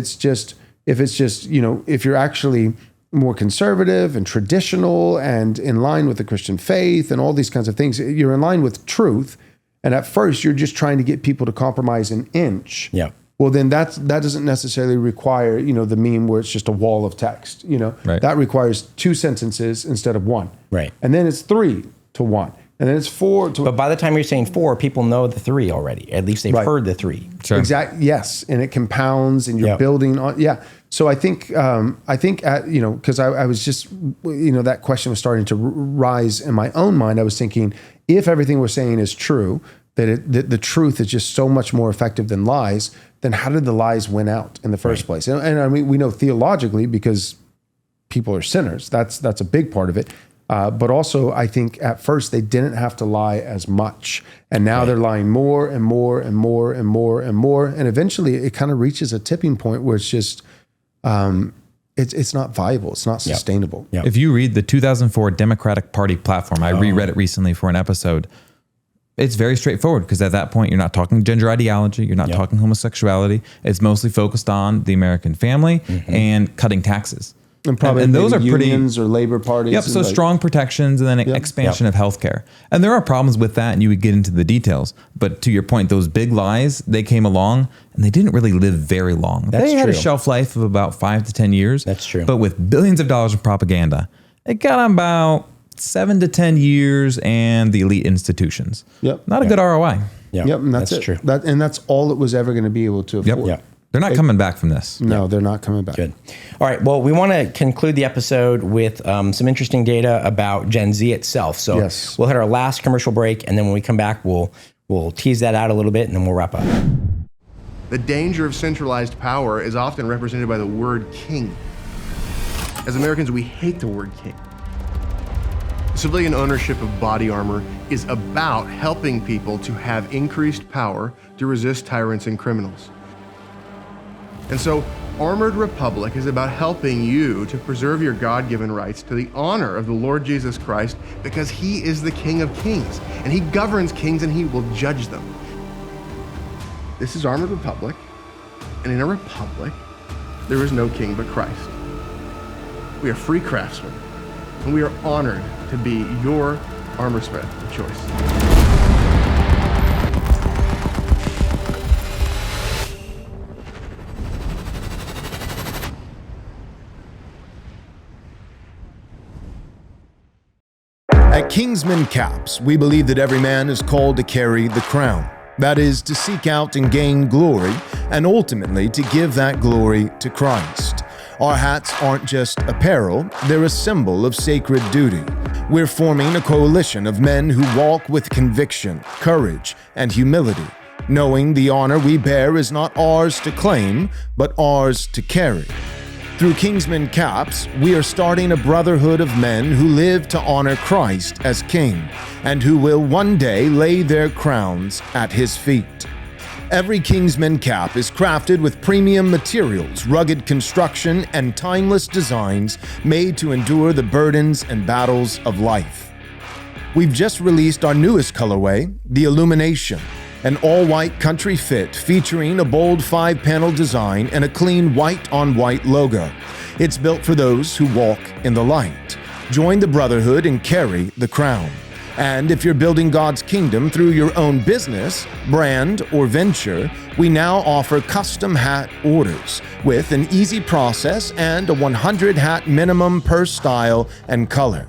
you're actually more conservative and traditional and in line with the Christian faith and all these kinds of things, you're in line with truth. And at first you're just trying to get people to compromise an inch. Yeah. Well, then that doesn't necessarily require, the meme where it's just a wall of text, Right. That requires 2 sentences instead of 1. Right. And then it's 3 to 1. And then it's 4 to 1. But by the time you're saying 4, people know the 3 already. At least they've heard the 3. Sure. Exactly. Yes. And it compounds and you're building on. Yeah. So I think because I was just, that question was starting to rise in my own mind. I was thinking, if everything we're saying is true, that the truth is just so much more effective than lies, then how did the lies win out in the first place? And I mean, we know theologically, because people are sinners. That's a big part of it. But also, I think at first they didn't have to lie as much, and now they're lying more and more and more and more and more, and eventually it kind of reaches a tipping point where it's just it's not viable, it's not sustainable. Yep. If you read the 2004 Democratic Party platform, I reread it recently for an episode. It's very straightforward, because at that point you're not talking gender ideology, you're not talking homosexuality. It's mostly focused on the American family and cutting taxes. And probably and those are unions pretty, or labor parties. Yep. So strong protections and then expansion of healthcare. And there are problems with that, and you would get into the details. But to your point, those big lies, they came along and they didn't really live very long. That's they had a true. shelf life of about 5 to 10 years. That's true. But with billions of dollars in propaganda, it got about 7 to 10 years and the elite institutions. Yep. Not a good ROI. Yep. And that's it. true. And that's all it was ever going to be able to afford. Yep. They're not coming back from this. No, they're not coming back. Good. All right. Well, we want to conclude the episode with some interesting data about Gen Z itself. So we'll hit our last commercial break, and then when we come back, we'll tease that out a little bit, and then we'll wrap up. The danger of centralized power is often represented by the word king. As Americans, we hate the word king. Civilian ownership of body armor is about helping people to have increased power to resist tyrants and criminals. And so, Armored Republic is about helping you to preserve your God-given rights to the honor of the Lord Jesus Christ, because he is the King of Kings, and he governs kings and he will judge them. This is Armored Republic, and in a republic, there is no king but Christ. We are free craftsmen, and we are honored to be your armor smith of choice. At Kingsman Caps, we believe that every man is called to carry the crown. That is, to seek out and gain glory, and ultimately to give that glory to Christ. Our hats aren't just apparel, they're a symbol of sacred duty. We're forming a coalition of men who walk with conviction, courage, and humility, knowing the honor we bear is not ours to claim, but ours to carry. Through Kingsman Caps, we are starting a brotherhood of men who live to honor Christ as King, and who will one day lay their crowns at his feet. Every Kingsman Cap is crafted with premium materials, rugged construction, and timeless designs made to endure the burdens and battles of life. We've just released our newest colorway, the Illumination, an all-white country fit featuring a bold 5-panel design and a clean white-on-white logo. It's built for those who walk in the light. Join the brotherhood and carry the crown. And if you're building God's kingdom through your own business, brand, or venture, we now offer custom hat orders with an easy process and a 100 hat minimum per style and color.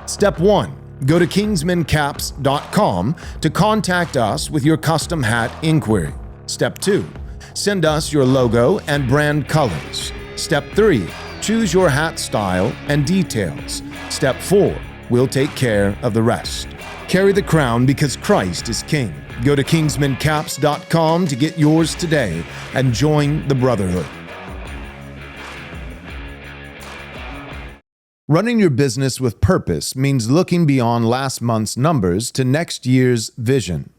Step 1. Go to kingsmancaps.com to contact us with your custom hat inquiry. Step 2. Send us your logo and brand colors. Step 3. Choose your hat style and details. Step 4. We'll take care of the rest. Carry the crown because Christ is King. Go to kingsmancaps.com to get yours today and join the brotherhood. Running your business with purpose means looking beyond last month's numbers to next year's vision.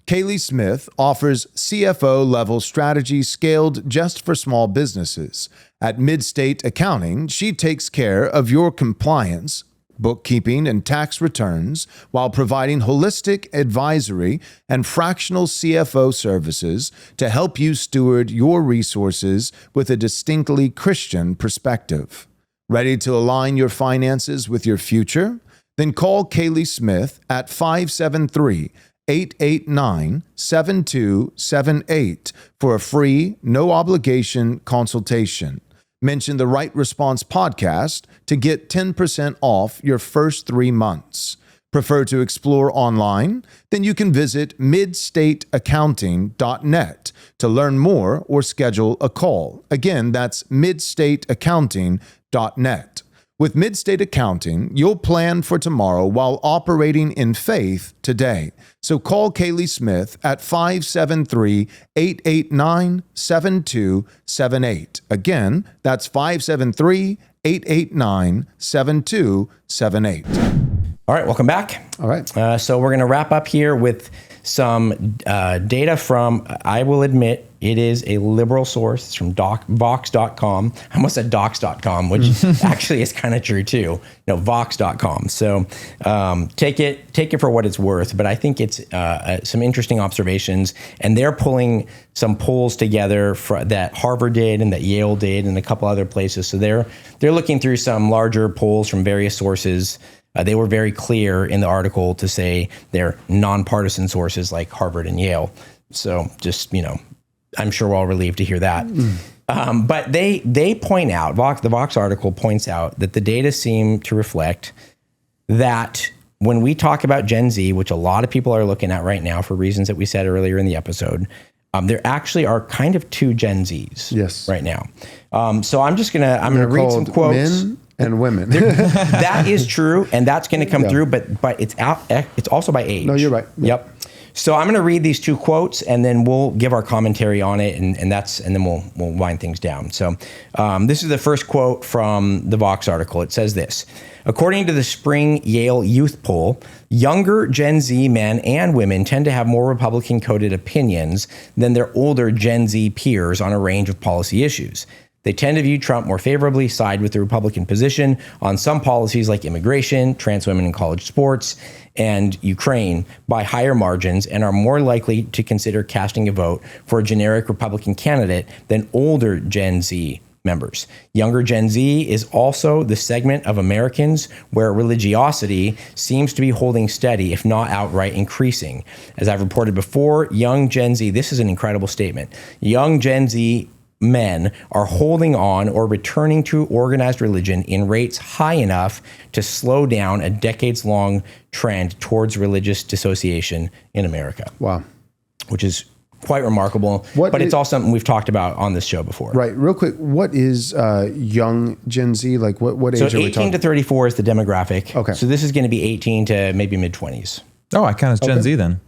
Kaylee Smith offers CFO-level strategy scaled just for small businesses. At Midstate Accounting, she takes care of your compliance, bookkeeping, and tax returns while providing holistic advisory and fractional CFO services to help you steward your resources with a distinctly Christian perspective. Ready to align your finances with your future? Then call Kaylee Smith at 573-889-7278 for a free, no-obligation consultation. Mention the Right Response podcast to get 10% off your first 3 months. Prefer to explore online? Then you can visit midstateaccounting.net to learn more or schedule a call. Again, that's midstateaccounting.net. With Midstate Accounting, you'll plan for tomorrow while operating in faith today. So call Kaylee Smith at 573-889-7278. Again, that's 573-889-7278. All right, welcome back. All right. So we're going to wrap up here with some data from, I will admit, it is a liberal source. It's from Vox.com. I almost said Docs.com, which actually is kind of true too. No, Vox.com. So take it for what it's worth. But I think it's some interesting observations, and they're pulling some polls together that Harvard did and that Yale did and a couple other places. So they're looking through some larger polls from various sources. They were very clear in the article to say they're nonpartisan sources like Harvard and Yale. So just, I'm sure we're all relieved to hear that. But they point out, the Vox article points out that the data seem to reflect that when we talk about Gen Z, which a lot of people are looking at right now for reasons that we said earlier in the episode, there actually are kind of two Gen Zs right now. So I'm gonna read some quotes. Men and women. That is true, and that's going to come through, but it's also by age. No, you're right. Yep. So I'm going to read these two quotes, and then we'll give our commentary on it, and then we'll wind things down. So this is the first quote from the Vox article. It says this: according to the spring Yale Youth Poll, younger Gen Z men and women tend to have more Republican-coded opinions than their older Gen Z peers on a range of policy issues. They tend to view Trump more favorably, side with the Republican position on some policies like immigration, trans women in college sports, and Ukraine by higher margins, and are more likely to consider casting a vote for a generic Republican candidate than older Gen Z members. Younger Gen Z is also the segment of Americans where religiosity seems to be holding steady, if not outright increasing. As I've reported before, young Gen Z, this is an incredible statement, young Gen Z men are holding on or returning to organized religion in rates high enough to slow down a decades-long trend towards religious dissociation in America. Wow. Which is quite remarkable, it's all something we've talked about on this show before. Right. Real quick, what is young Gen Z? Like what age are we talking? So 18 to 34 is the demographic. Okay. So this is going to be 18 to maybe mid-20s. Oh, I count as Gen Z then.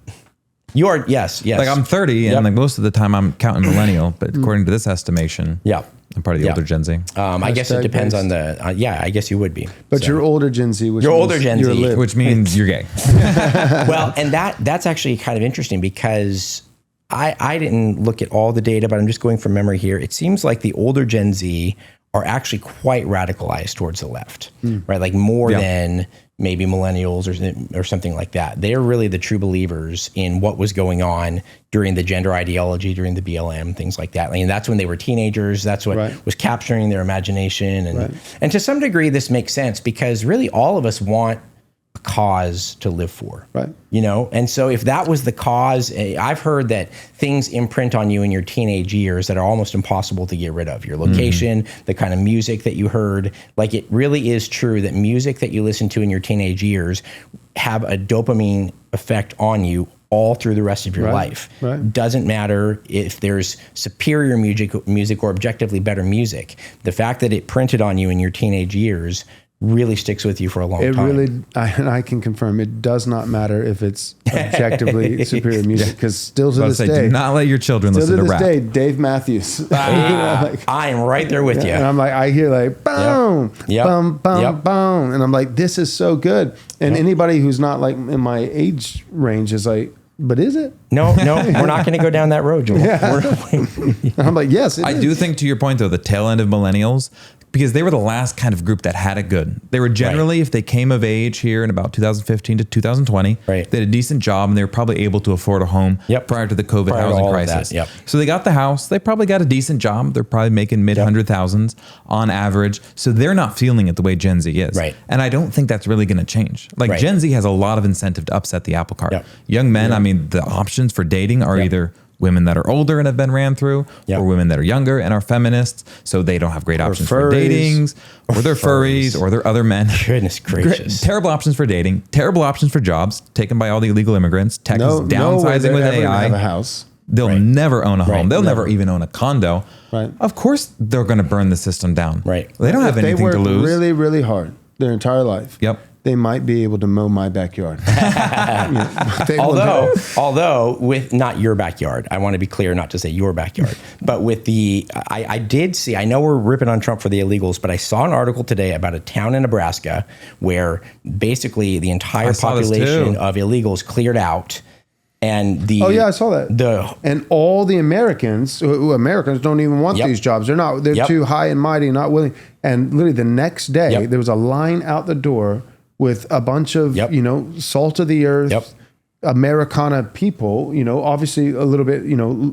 You are, yes. Like I'm 30, and like most of the time I'm counting millennial, but according to this estimation, I'm part of the older Gen Z. I guess it depends on the, I guess you would be. But you're older Gen Z, which means you're gay. Well, and that's actually kind of interesting because I didn't look at all the data, but I'm just going from memory here. It seems like the older Gen Z are actually quite radicalized towards the left, right? Like more than maybe millennials or something like that. They're really the true believers in what was going on during the gender ideology, during the BLM, things like that. I mean, that's when they were teenagers. That's what was capturing their imagination. And to some degree, this makes sense because really all of us want a cause to live for, and so if that was the cause, I've heard that things imprint on you in your teenage years that are almost impossible to get rid of. Your location, the kind of music that you heard, like it really is true that music that you listen to in your teenage years have a dopamine effect on you all through the rest of your life. Doesn't matter if there's superior music or objectively better music. The fact that it printed on you in your teenage years really sticks with you for a long It time. really, and I can confirm, it does not matter if it's objectively superior music, because still to this day, do not let your children still listen to to this rap. day, Dave Matthews. I am right there with you. And I'm like, I hear like, boom, Yep. boom, boom, Yep. boom. And I'm like, this is so good. And anybody who's not like in my age range is like, but is it? No, we're not going to go down that road, Joel. And I'm like, yes, it I is. do think, to your point, though, the tail end of millennials, because they were the last kind of group that had it good. They were generally, if they came of age here in about 2015 to 2020, Right. they had a decent job and they were probably able to afford a home prior to the COVID Prior to housing all of crisis. that, yep. So they got the house. They probably got a decent job. They're probably making mid hundred thousands on average. So they're not feeling it the way Gen Z is. Right. And I don't think that's really going to change. Like Right. Gen Z has a lot of incentive to upset the apple cart. Yep. Young men, I mean, the options for dating are either women that are older and have been ran through, Yep. or women that are younger and are feminists, so they don't have great options for furries. datings, or they're furries, or they're other men. Goodness gracious. Terrible options for dating, terrible options for jobs taken by all the illegal immigrants. Tech is no way downsizing they're with ever gonna have a AI. house. They'll never own a home. Right. They'll never even own a condo. Right. Of course, they're going to burn the system down. Right. They don't have If they anything work to lose. really, really hard their entire life, Yep. they might be able to mow my backyard. They will Although with not your backyard, I want to be clear, not to say your backyard, but with I did see, I know we're ripping on Trump for the illegals, but I saw an article today about a town in Nebraska where basically the entire saw this population too. of illegals cleared out. And Oh yeah, I saw that. And all the Americans, who Americans don't even want Yep. these jobs. They're Yep. too high and mighty, not willing. And literally the next day, Yep. there was a line out the door with a bunch of Yep. salt of the earth, Yep. Americana people. Obviously a little bit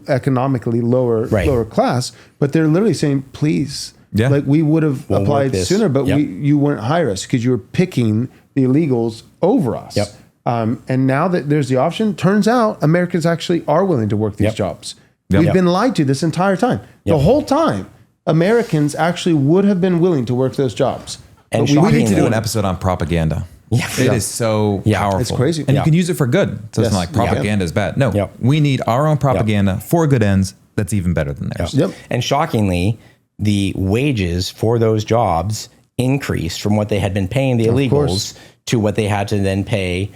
economically lower class, but they're literally saying, please. Yeah. Like we would have We'll work applied this. sooner, but Yep. you wouldn't hire us because you were picking the illegals over us. Yep. And now that there's the option, turns out Americans actually are willing to work these Yep. jobs. Yep. We've Yep. been lied to this entire time. The Yep. whole time, Americans actually would have been willing to work those jobs. And But We need to do shockingly- an episode on propaganda. Yeah. It Yeah. is so Yeah. powerful. It's crazy. And Yeah. you can use it for good. So it's Yes. not like propaganda is bad. No, Yep. we need our own propaganda for good ends that's even better than theirs. Yep. And shockingly, the wages for those jobs increased from what they had been paying the illegals course. to what they had to then pay,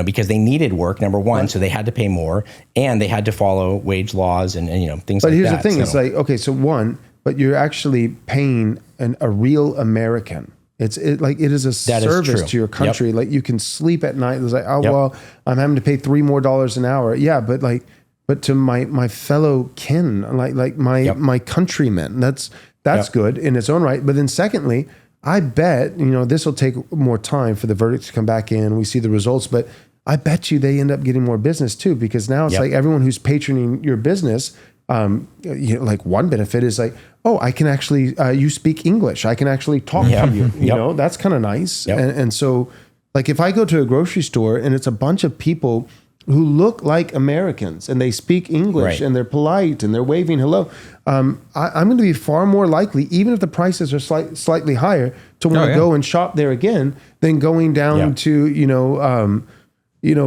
because they needed work, number one, so they had to pay more, and they had to follow wage laws and things But like here's that. the thing: So- it's like, okay, so one, but you're actually paying a real American. It is a That is service true. to your country. Yep. Like you can sleep at night. It's like, oh Yep. well, I'm having to pay $3 more an hour. Yeah, but to my fellow kin, like my countrymen, that's Yep. good in its own right. But then secondly, I bet this will take more time for the verdict to come back in. We see the results, but I bet you they end up getting more business too, because now it's Yep. like everyone who's patroning your business. Like one benefit is like, oh, I can actually, you speak English. I can actually talk Yep. to you. You Yep. know, that's kind of nice. Yep. And so, like, if I go to a grocery store and it's a bunch of people who look like Americans and they speak English Right. and they're polite and they're waving hello, I'm going to be far more likely, even if the prices are slightly higher, to want to yeah. go and shop there again than going down Yeah. to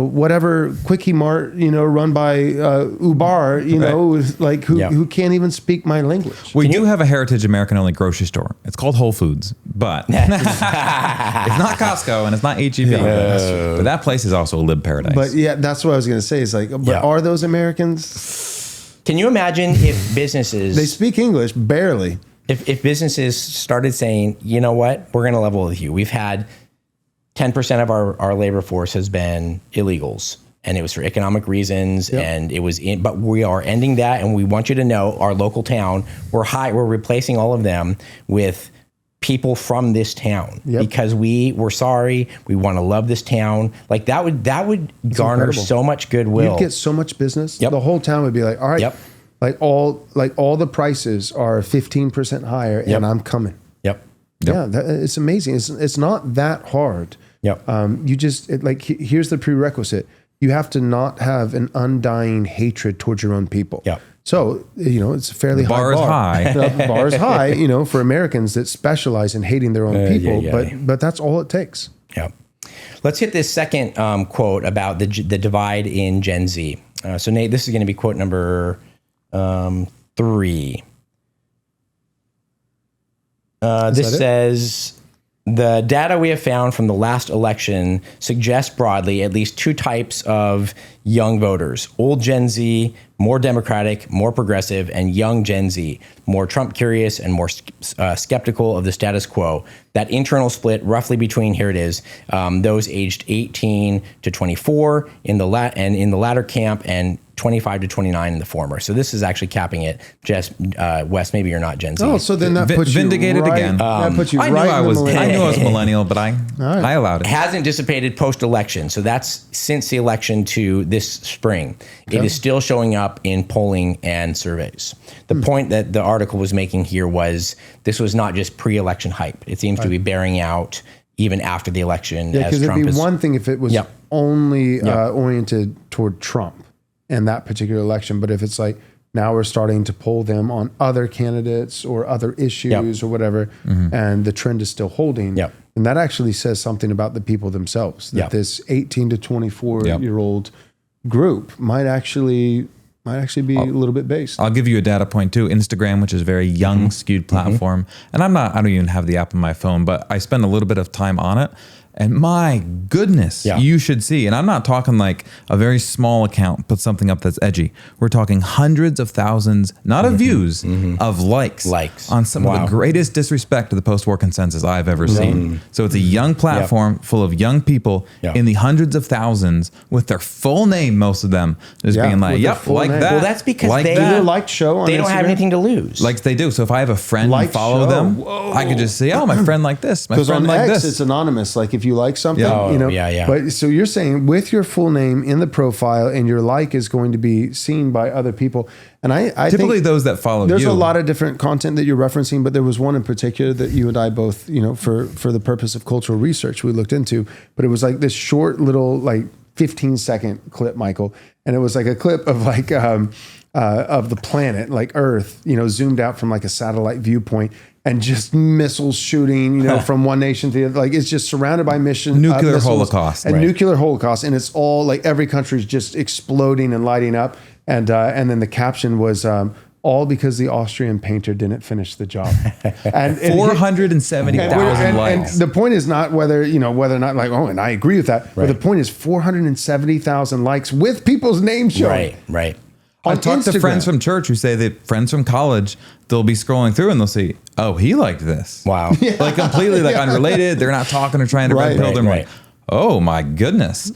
whatever Quickie Mart, run by Ubar, like Yeah. who can't even speak my language. We do have a heritage American only grocery store. It's called Whole Foods, but it's not Costco and it's not HEB. But that place is also a lib paradise. But yeah, that's what I was going to say. It's like, but Yeah. are those Americans? Can you imagine if businesses They speak English barely. if businesses started saying, you know what, we're going to level with you. We've had 10% of our labor force has been illegals, and it was for economic reasons, and it was but we are ending that, and we want you to know our local town, we're replacing all of them with people from this town because we're sorry, we want to love this town. Like that would garner incredible. so much goodwill. You'd get so much business. Yep. The whole town would be like, all right, Yep. like all the prices are 15% higher, Yep. and I'm coming. Yep. Yeah, it's amazing. It's not that hard. Yep. You just here's the prerequisite. You have to not have an undying hatred towards your own people. Yep. So it's a fairly bar is high. high. The bar is high. For Americans that specialize in hating their own people. But that's all it takes. Yeah. Let's hit this second quote about the divide in Gen Z. So Nate, this is going to be quote number 3. This says, The data we have found from the last election suggests broadly at least two types of young voters: old Gen Z, more Democratic, more progressive, and young Gen Z, more Trump curious and more skeptical of the status quo. That internal split roughly between, here it is, those aged 18 to 24 in the latter camp, and 25 to 29 in the former. So this is actually capping it. Jess, Wes, maybe you're not Gen Z. Oh, so then that puts vindicated you right, again. That puts you I right knew I in the was. I millennial. knew I was millennial, but I allowed it. Hasn't dissipated post-election. So that's since the election to this spring. It is still showing up in polling and surveys. The point that the article was making here was this was not just pre-election hype. It seems to be bearing out even after the election. Yeah, because it'd be is one thing if it was only oriented toward Trump in that particular election. But if it's like, now we're starting to poll them on other candidates or other issues or whatever, and the trend is still holding, and that actually says something about the people themselves, that this 18 to 24-year-old group might actually be a little bit based. I'll give you a data point too. Instagram, which is a very young skewed platform. And I don't even have the app on my phone, but I spend a little bit of time on it. And my goodness, you should see. And I'm not talking like a very small account put something up that's edgy. We're talking hundreds of thousands, not of views, of likes on some of the greatest disrespect to the post-war consensus I've ever seen. So it's a young platform full of young people in the hundreds of thousands with their full name, most of them, just being like, yep, like name. that. Well, that's because like they that. Like show on they don't have Instagram? anything to lose. Like they do. So if I have a friend Like and follow show. them, Whoa. I could just say, oh, my friend like this, my Because friend on like X, this. it's anonymous. Like if you like something, Yeah. But so you're saying with your full name in the profile, and your like is going to be seen by other people. And I Typically think those that follow there's you. a lot of different content that you're referencing, but there was one in particular that you and I both, for the purpose of cultural research, we looked into. But it was like this short little 15-second clip, Michael, and it was like a clip of of the planet, like Earth, zoomed out from like a satellite viewpoint, and just missiles shooting, from one nation to the other. Like it's just surrounded by Nuclear holocaust. and nuclear holocaust, and it's all like every country's just exploding and lighting up. And then the caption was all because the Austrian painter didn't finish the job. And 470,000 likes. And the point is not whether or not and I agree with that. But the point is 470,000 likes with people's names shown. Right. I talked to Instagram. friends from church who say that friends from college, they'll be scrolling through and they'll see, oh, he liked this. Wow. Like completely unrelated. They're not talking or trying to red pill them. Like, oh my goodness.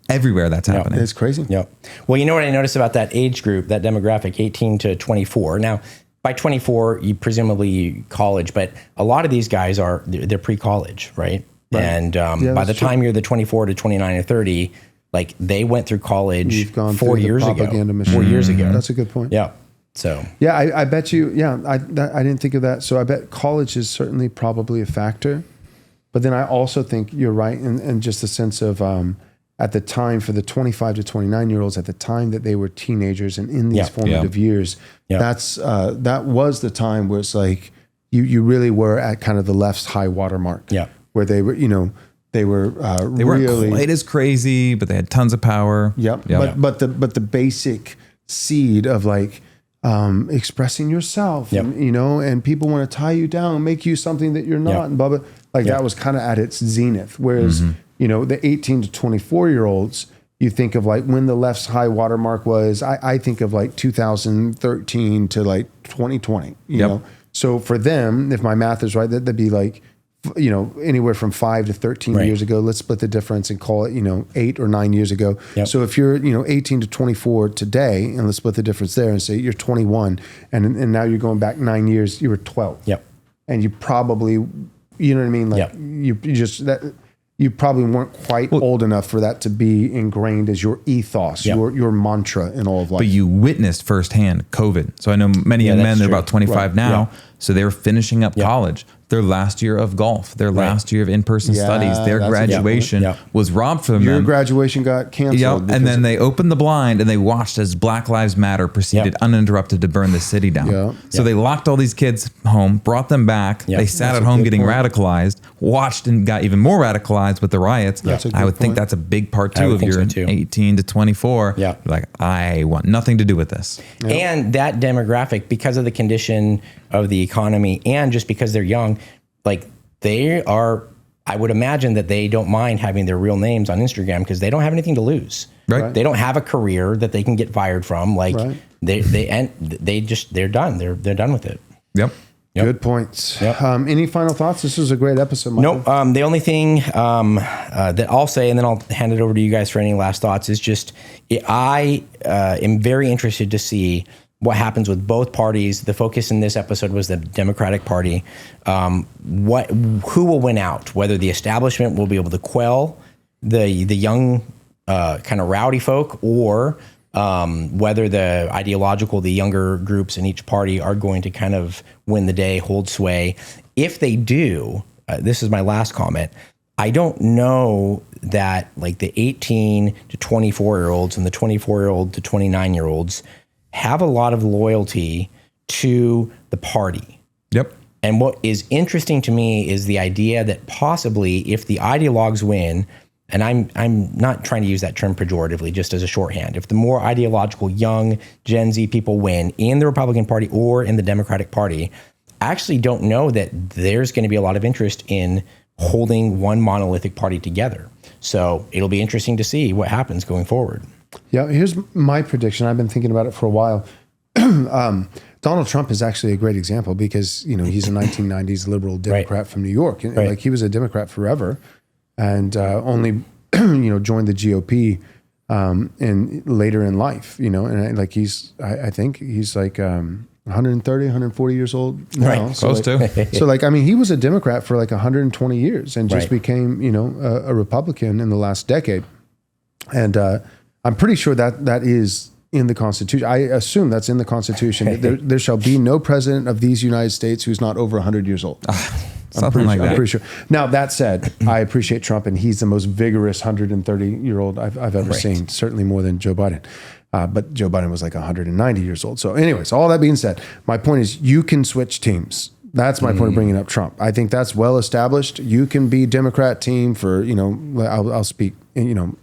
Everywhere that's happening. It's crazy. Yep. Well, you know what I noticed about that age group, that demographic, 18 to 24. Now, by 24, you presumably college, but a lot of these guys they're pre-college, right? And by the time you're the 24 to 29 or 30, like they went through college You've gone 4 through years the ago. propaganda machine. 4 years ago. That's a good point. Yeah. So yeah, I bet you. Yeah, I didn't think of that. So I bet college is certainly probably a factor, but then I also think you're right in just the sense of at the time for the 25 to 29-year-olds, at the time that they were teenagers and in these formative years, that was the time where it's like you really were at kind of the left's high watermark. Yeah, where they were, they weren't really quite as crazy, but they had tons of power. Yep. But the basic seed of expressing yourself, and people want to tie you down and make you something that you're not, and blah blah. That was kind of at its zenith. Whereas the 18 to 24-year-olds, you think of when the left's high watermark was. I think of 2013 to 2020. You know, so for them, if my math is right, that'd be anywhere from 5 to 13 years ago. Let's split the difference and call it 8 or 9 years ago. So if you're 18 to 24 today, and let's split the difference there and say you're 21, and now you're going back 9 years, you were 12. And you probably, you know what I mean? You probably weren't quite old enough for that to be ingrained as your ethos, your mantra in all of life. But you witnessed firsthand COVID. So I know many young men, they're about 25 now. So they were finishing up college. Their last year of golf, their last year of in-person studies, their graduation was robbed from them. Your graduation got canceled. And then they opened the blind and they watched as Black Lives Matter proceeded uninterrupted to burn the city down. So they locked all these kids home, brought them back. They sat at home getting radicalized, watched and got even more radicalized with the riots. I would think that's a big part too of your 18 to 24. I want nothing to do with this. And that demographic, because of the condition of the economy and just because they're young, they are I would imagine that they don't mind having their real names on Instagram because they don't have anything to lose. Right. They don't have a career that they can get fired from. Like they're done. They're done with it. Yep. Good points. Yep. Any final thoughts? This was a great episode, Michael. Nope. The only thing that I'll say, and then I'll hand it over to you guys for any last thoughts, is just I am very interested to see what happens with both parties. The focus in this episode was the Democratic Party. Who will win out? Whether the establishment will be able to quell the young kind of rowdy folk, or whether the younger groups in each party are going to kind of win the day, hold sway. If they do, this is my last comment, I don't know that like the 18 to 24-year-olds and the 24-year-old to 29-year-olds have a lot of loyalty to the party. Yep. And what is interesting to me is the idea that possibly if the ideologues win, and I'm not trying to use that term pejoratively, just as a shorthand, if the more ideological young Gen Z people win in the Republican Party or in the Democratic Party, I actually don't know that there's going to be a lot of interest in holding one monolithic party together. So it'll be interesting to see what happens going forward. Yeah, here's my prediction. I've been thinking about it for a while. Donald Trump is actually a great example because, he's a 1990s liberal Democrat from New York. And, like, he was a Democrat forever and only, joined the GOP and later in life, and like I think he's like 130, 140 years old now. Right. So Close to. So like, I mean, he was a Democrat for like 120 years and just became, a Republican in the last decade. And I'm pretty sure that is in the Constitution. I assume that's in the Constitution. There shall be no president of these United States who's not over 100 years old. Something like that. I'm pretty sure. Now, that said, I appreciate Trump, and he's the most vigorous 130-year-old I've ever seen, certainly more than Joe Biden. But Joe Biden was like 190 years old. So anyways, all that being said, my point is you can switch teams. That's my point of bringing up Trump. I think that's well established. You can be Democrat team for, I'll speak,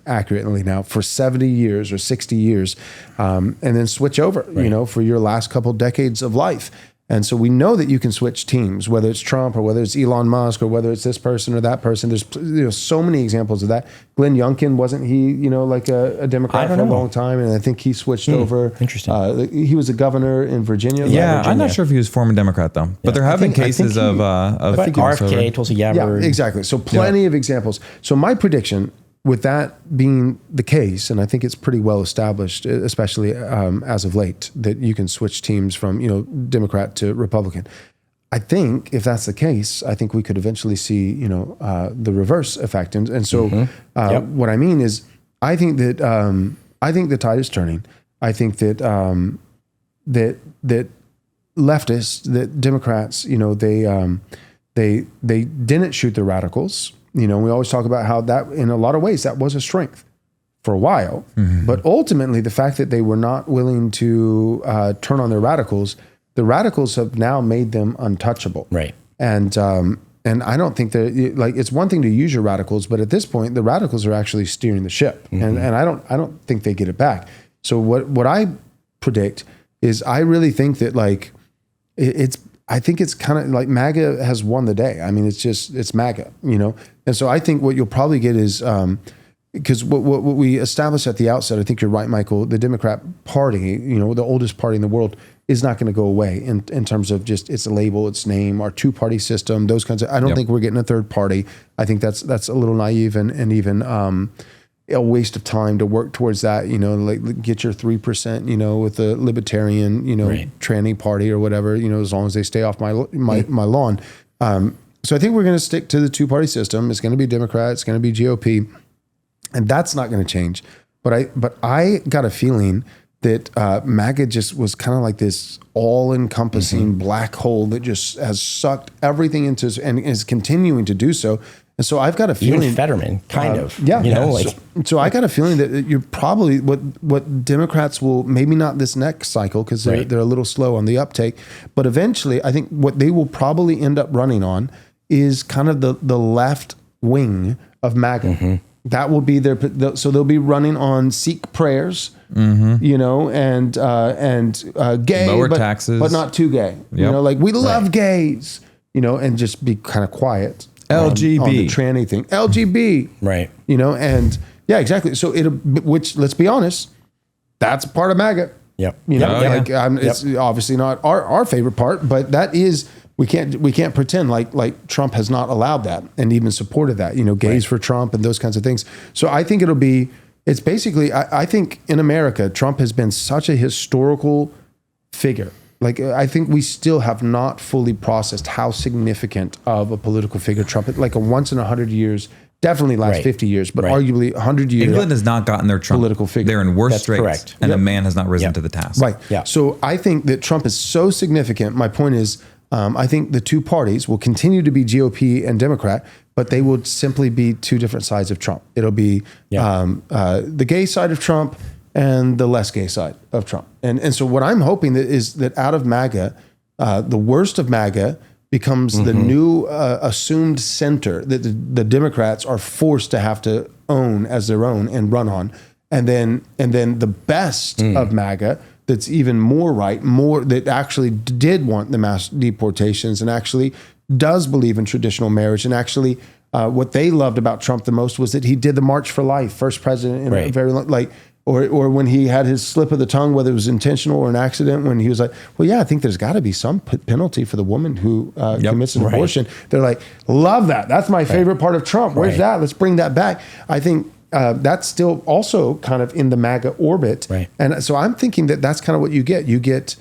accurately now, for 70 years or 60 years, and then switch over, for your last couple decades of life. And so we know that you can switch teams, whether it's Trump or whether it's Elon Musk or whether it's this person or that person. There's so many examples of that. Glenn Youngkin, wasn't he, like a Democrat for a long time? And I think he switched over. Interesting. He was a governor in Virginia. Yeah, I'm not sure if he was former Democrat though. But there have been cases of RFK, Tulsi Gabbard. Yeah, exactly. So plenty of examples. So my prediction, with that being the case, and I think it's pretty well established, especially as of late, that you can switch teams from Democrat to Republican. I think if that's the case, I think we could eventually see the reverse effect. And so what I mean is, I think that the tide is turning. I think that that leftists, that Democrats, they didn't shoot the radicals. We always talk about how that, in a lot of ways, that was a strength for a while. But ultimately, the fact that they were not willing to turn on the radicals have now made them untouchable. Right. And I don't think that, like, it's one thing to use your radicals, but at this point, the radicals are actually steering the ship, and I don't think they get it back. So what I predict is, I really think that, like, I think it's kind of like MAGA has won the day. I mean, it's MAGA, And so I think what you'll probably get is, because what we established at the outset, I think you're right, Michael, the Democrat Party, the oldest party in the world, is not going to go away in terms of just its label, its name, our two-party system, those kinds of, I don't think we're getting a third party. I think that's a little naive and even a waste of time to work towards that, like get your 3%, with the libertarian, tranny party or whatever, as long as they stay off my lawn. So I think we're going to stick to the two-party system. It's going to be Democrat, it's going to be GOP, and that's not going to change. But I got a feeling that MAGA just was kind of like this all-encompassing black hole that just has sucked everything into, and is continuing to do so. And so I've got a feeling, even Fetterman, kind of. So I got a feeling that you're probably what Democrats will, maybe not this next cycle because they're a little slow on the uptake, but eventually I think what they will probably end up running on is kind of the left wing of MAGA. That will be so they'll be running on Sikh prayers, and gay, lower taxes, but not too gay. Like, we love gays, and just be kind of quiet. LGB. on the tranny thing. LGB. Right. You know, and yeah, exactly. So which let's be honest, that's part of MAGA. Yep. You know, Oh, yeah. like it's obviously not our favorite part, but that is we can't pretend like Trump has not allowed that and even supported that. You know, gays for Trump and those kinds of things. So I think it's basically I think in America Trump has been such a historical figure. Like I think we still have not fully processed how significant of a political figure Trump is. Like a once in 100 years. Definitely last 50 years, but arguably 100 years. England has not gotten their Trump political figure. They're in worse That's straits, correct. and a man has not risen to the task. Right. Yeah. So I think that Trump is so significant. My point is, I think the two parties will continue to be GOP and Democrat, but they will simply be two different sides of Trump. It'll be the gay side of Trump and the less gay side of Trump. And so what I'm hoping is that out of MAGA, the worst of MAGA becomes the new assumed center that the Democrats are forced to have to own as their own and run on. And then the best of MAGA that's even more right, more that actually did want the mass deportations and actually does believe in traditional marriage. And actually what they loved about Trump the most was that he did the March for Life, first president in a very long, or when he had his slip of the tongue, whether it was intentional or an accident, when he was like, well, yeah, I think there's got to be some penalty for the woman who commits an abortion. They're like, love that. That's my favorite part of Trump. Where's that? Let's bring that back. I think that's still also kind of in the MAGA orbit. Right. And so I'm thinking that that's kind of what you get. You get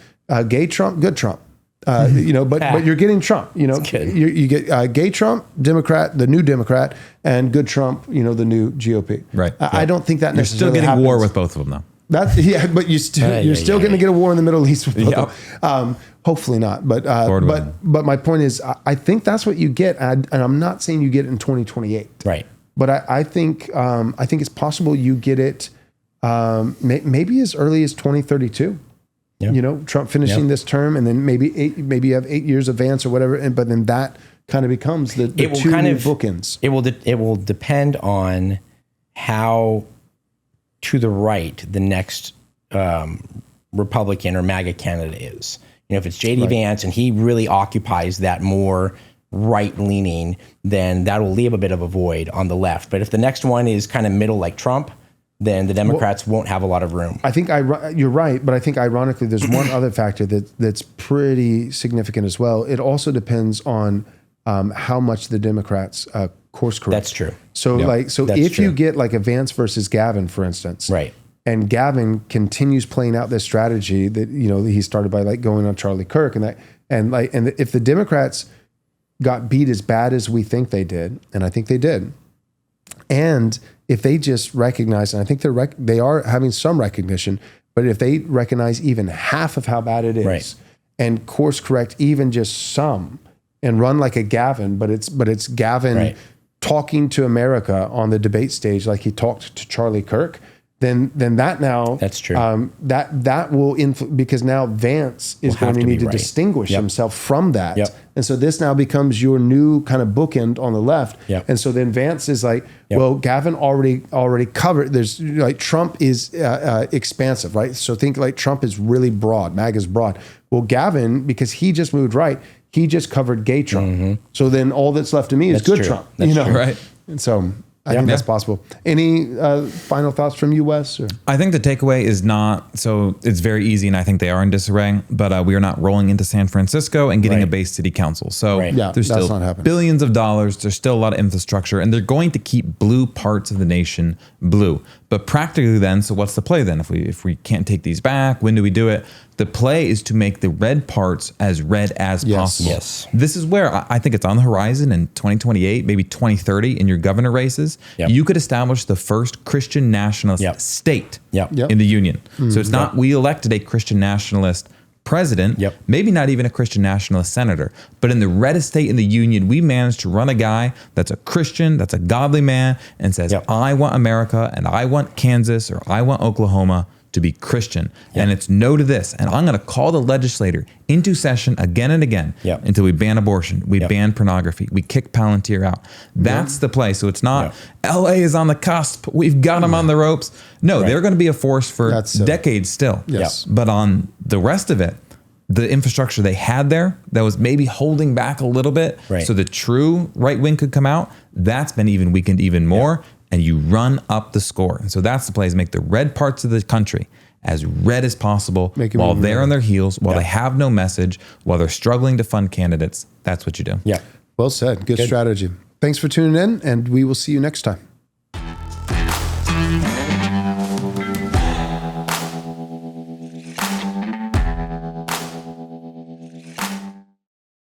gay Trump, good Trump. You know, but you're getting Trump. You know, you get gay Trump, Democrat, the new Democrat, and good Trump. You know, the new GOP. Right. I don't think that You're still getting happens. war with both of them, though. That's but you're still going to get a war in the Middle East with both of them. Hopefully not. But my point is, I think that's what you get, and I'm not saying you get it in 2028. Right. But I think it's possible you get it maybe as early as 2032. Yeah. You know, Trump finishing this term, and then maybe you have 8 years of Vance or whatever, but then that kind of becomes the two new bookends. It will depend on how to the right the next Republican or MAGA candidate is. You know, if it's J.D. Vance and he really occupies that more right-leaning, then that will leave a bit of a void on the left. But if the next one is kind of middle like Trump, then the Democrats won't have a lot of room. I think you're right, but I think ironically there's one other factor that's pretty significant as well. It also depends on how much the Democrats course correct. That's true. So if you get like a Vance versus Gavin, for instance, right, and Gavin continues playing out this strategy that he started by like going on Charlie Kirk and if the Democrats got beat as bad as we think they did, and I think they did, and if they just recognize, and I think they are having some recognition, but if they recognize even half of how bad it is, and course correct even just some, and run like a Gavin, but it's Gavin talking to America on the debate stage like he talked to Charlie Kirk, then that now that's true. That will because now Vance is going to need to distinguish himself from that, and so this now becomes your new kind of bookend on the left, and so then Vance is like, well, Gavin already covered. There's like Trump is expansive, right? So think like Trump is really broad, MAGA's broad. Well, Gavin, because he just moved right, he just covered gay Trump. So then all that's left to me is good Trump, That's true. Right? And so I think that's possible. Any final thoughts from you, Wes? Or? I think the takeaway is not, so it's very easy, and I think they are in disarray, but we are not rolling into San Francisco and getting a base city council. So there's still billions of dollars, there's still a lot of infrastructure, and they're going to keep blue parts of the nation blue. But practically then, so what's the play then? If we can't take these back, when do we do it? The play is to make the red parts as red as possible. Yes. This is where I think it's on the horizon in 2028, maybe 2030 in your governor races. You could establish the first Christian nationalist state in the union. So it's not we elected a Christian nationalist president, maybe not even a Christian nationalist senator, but in the reddest state in the union, we managed to run a guy that's a Christian, that's a godly man, and says, I want America and I want Kansas or I want Oklahoma to be Christian. And it's no to this. And I'm going to call the legislator into session again and again until we ban abortion, we ban pornography, we kick Palantir out. That's the play. So it's not LA is on the cusp, we've got them on the ropes. No, they're going to be a force for decades still. But on the rest of it, the infrastructure they had there that was maybe holding back a little bit, Right. so the true right wing could come out, that's been even weakened even more, and you run up the score. And so that's the play, is make the red parts of the country as red as possible while they're on their heels, while they have no message, while they're struggling to fund candidates. That's what you do. Yeah. Well said. Good strategy. Thanks for tuning in, and we will see you next time.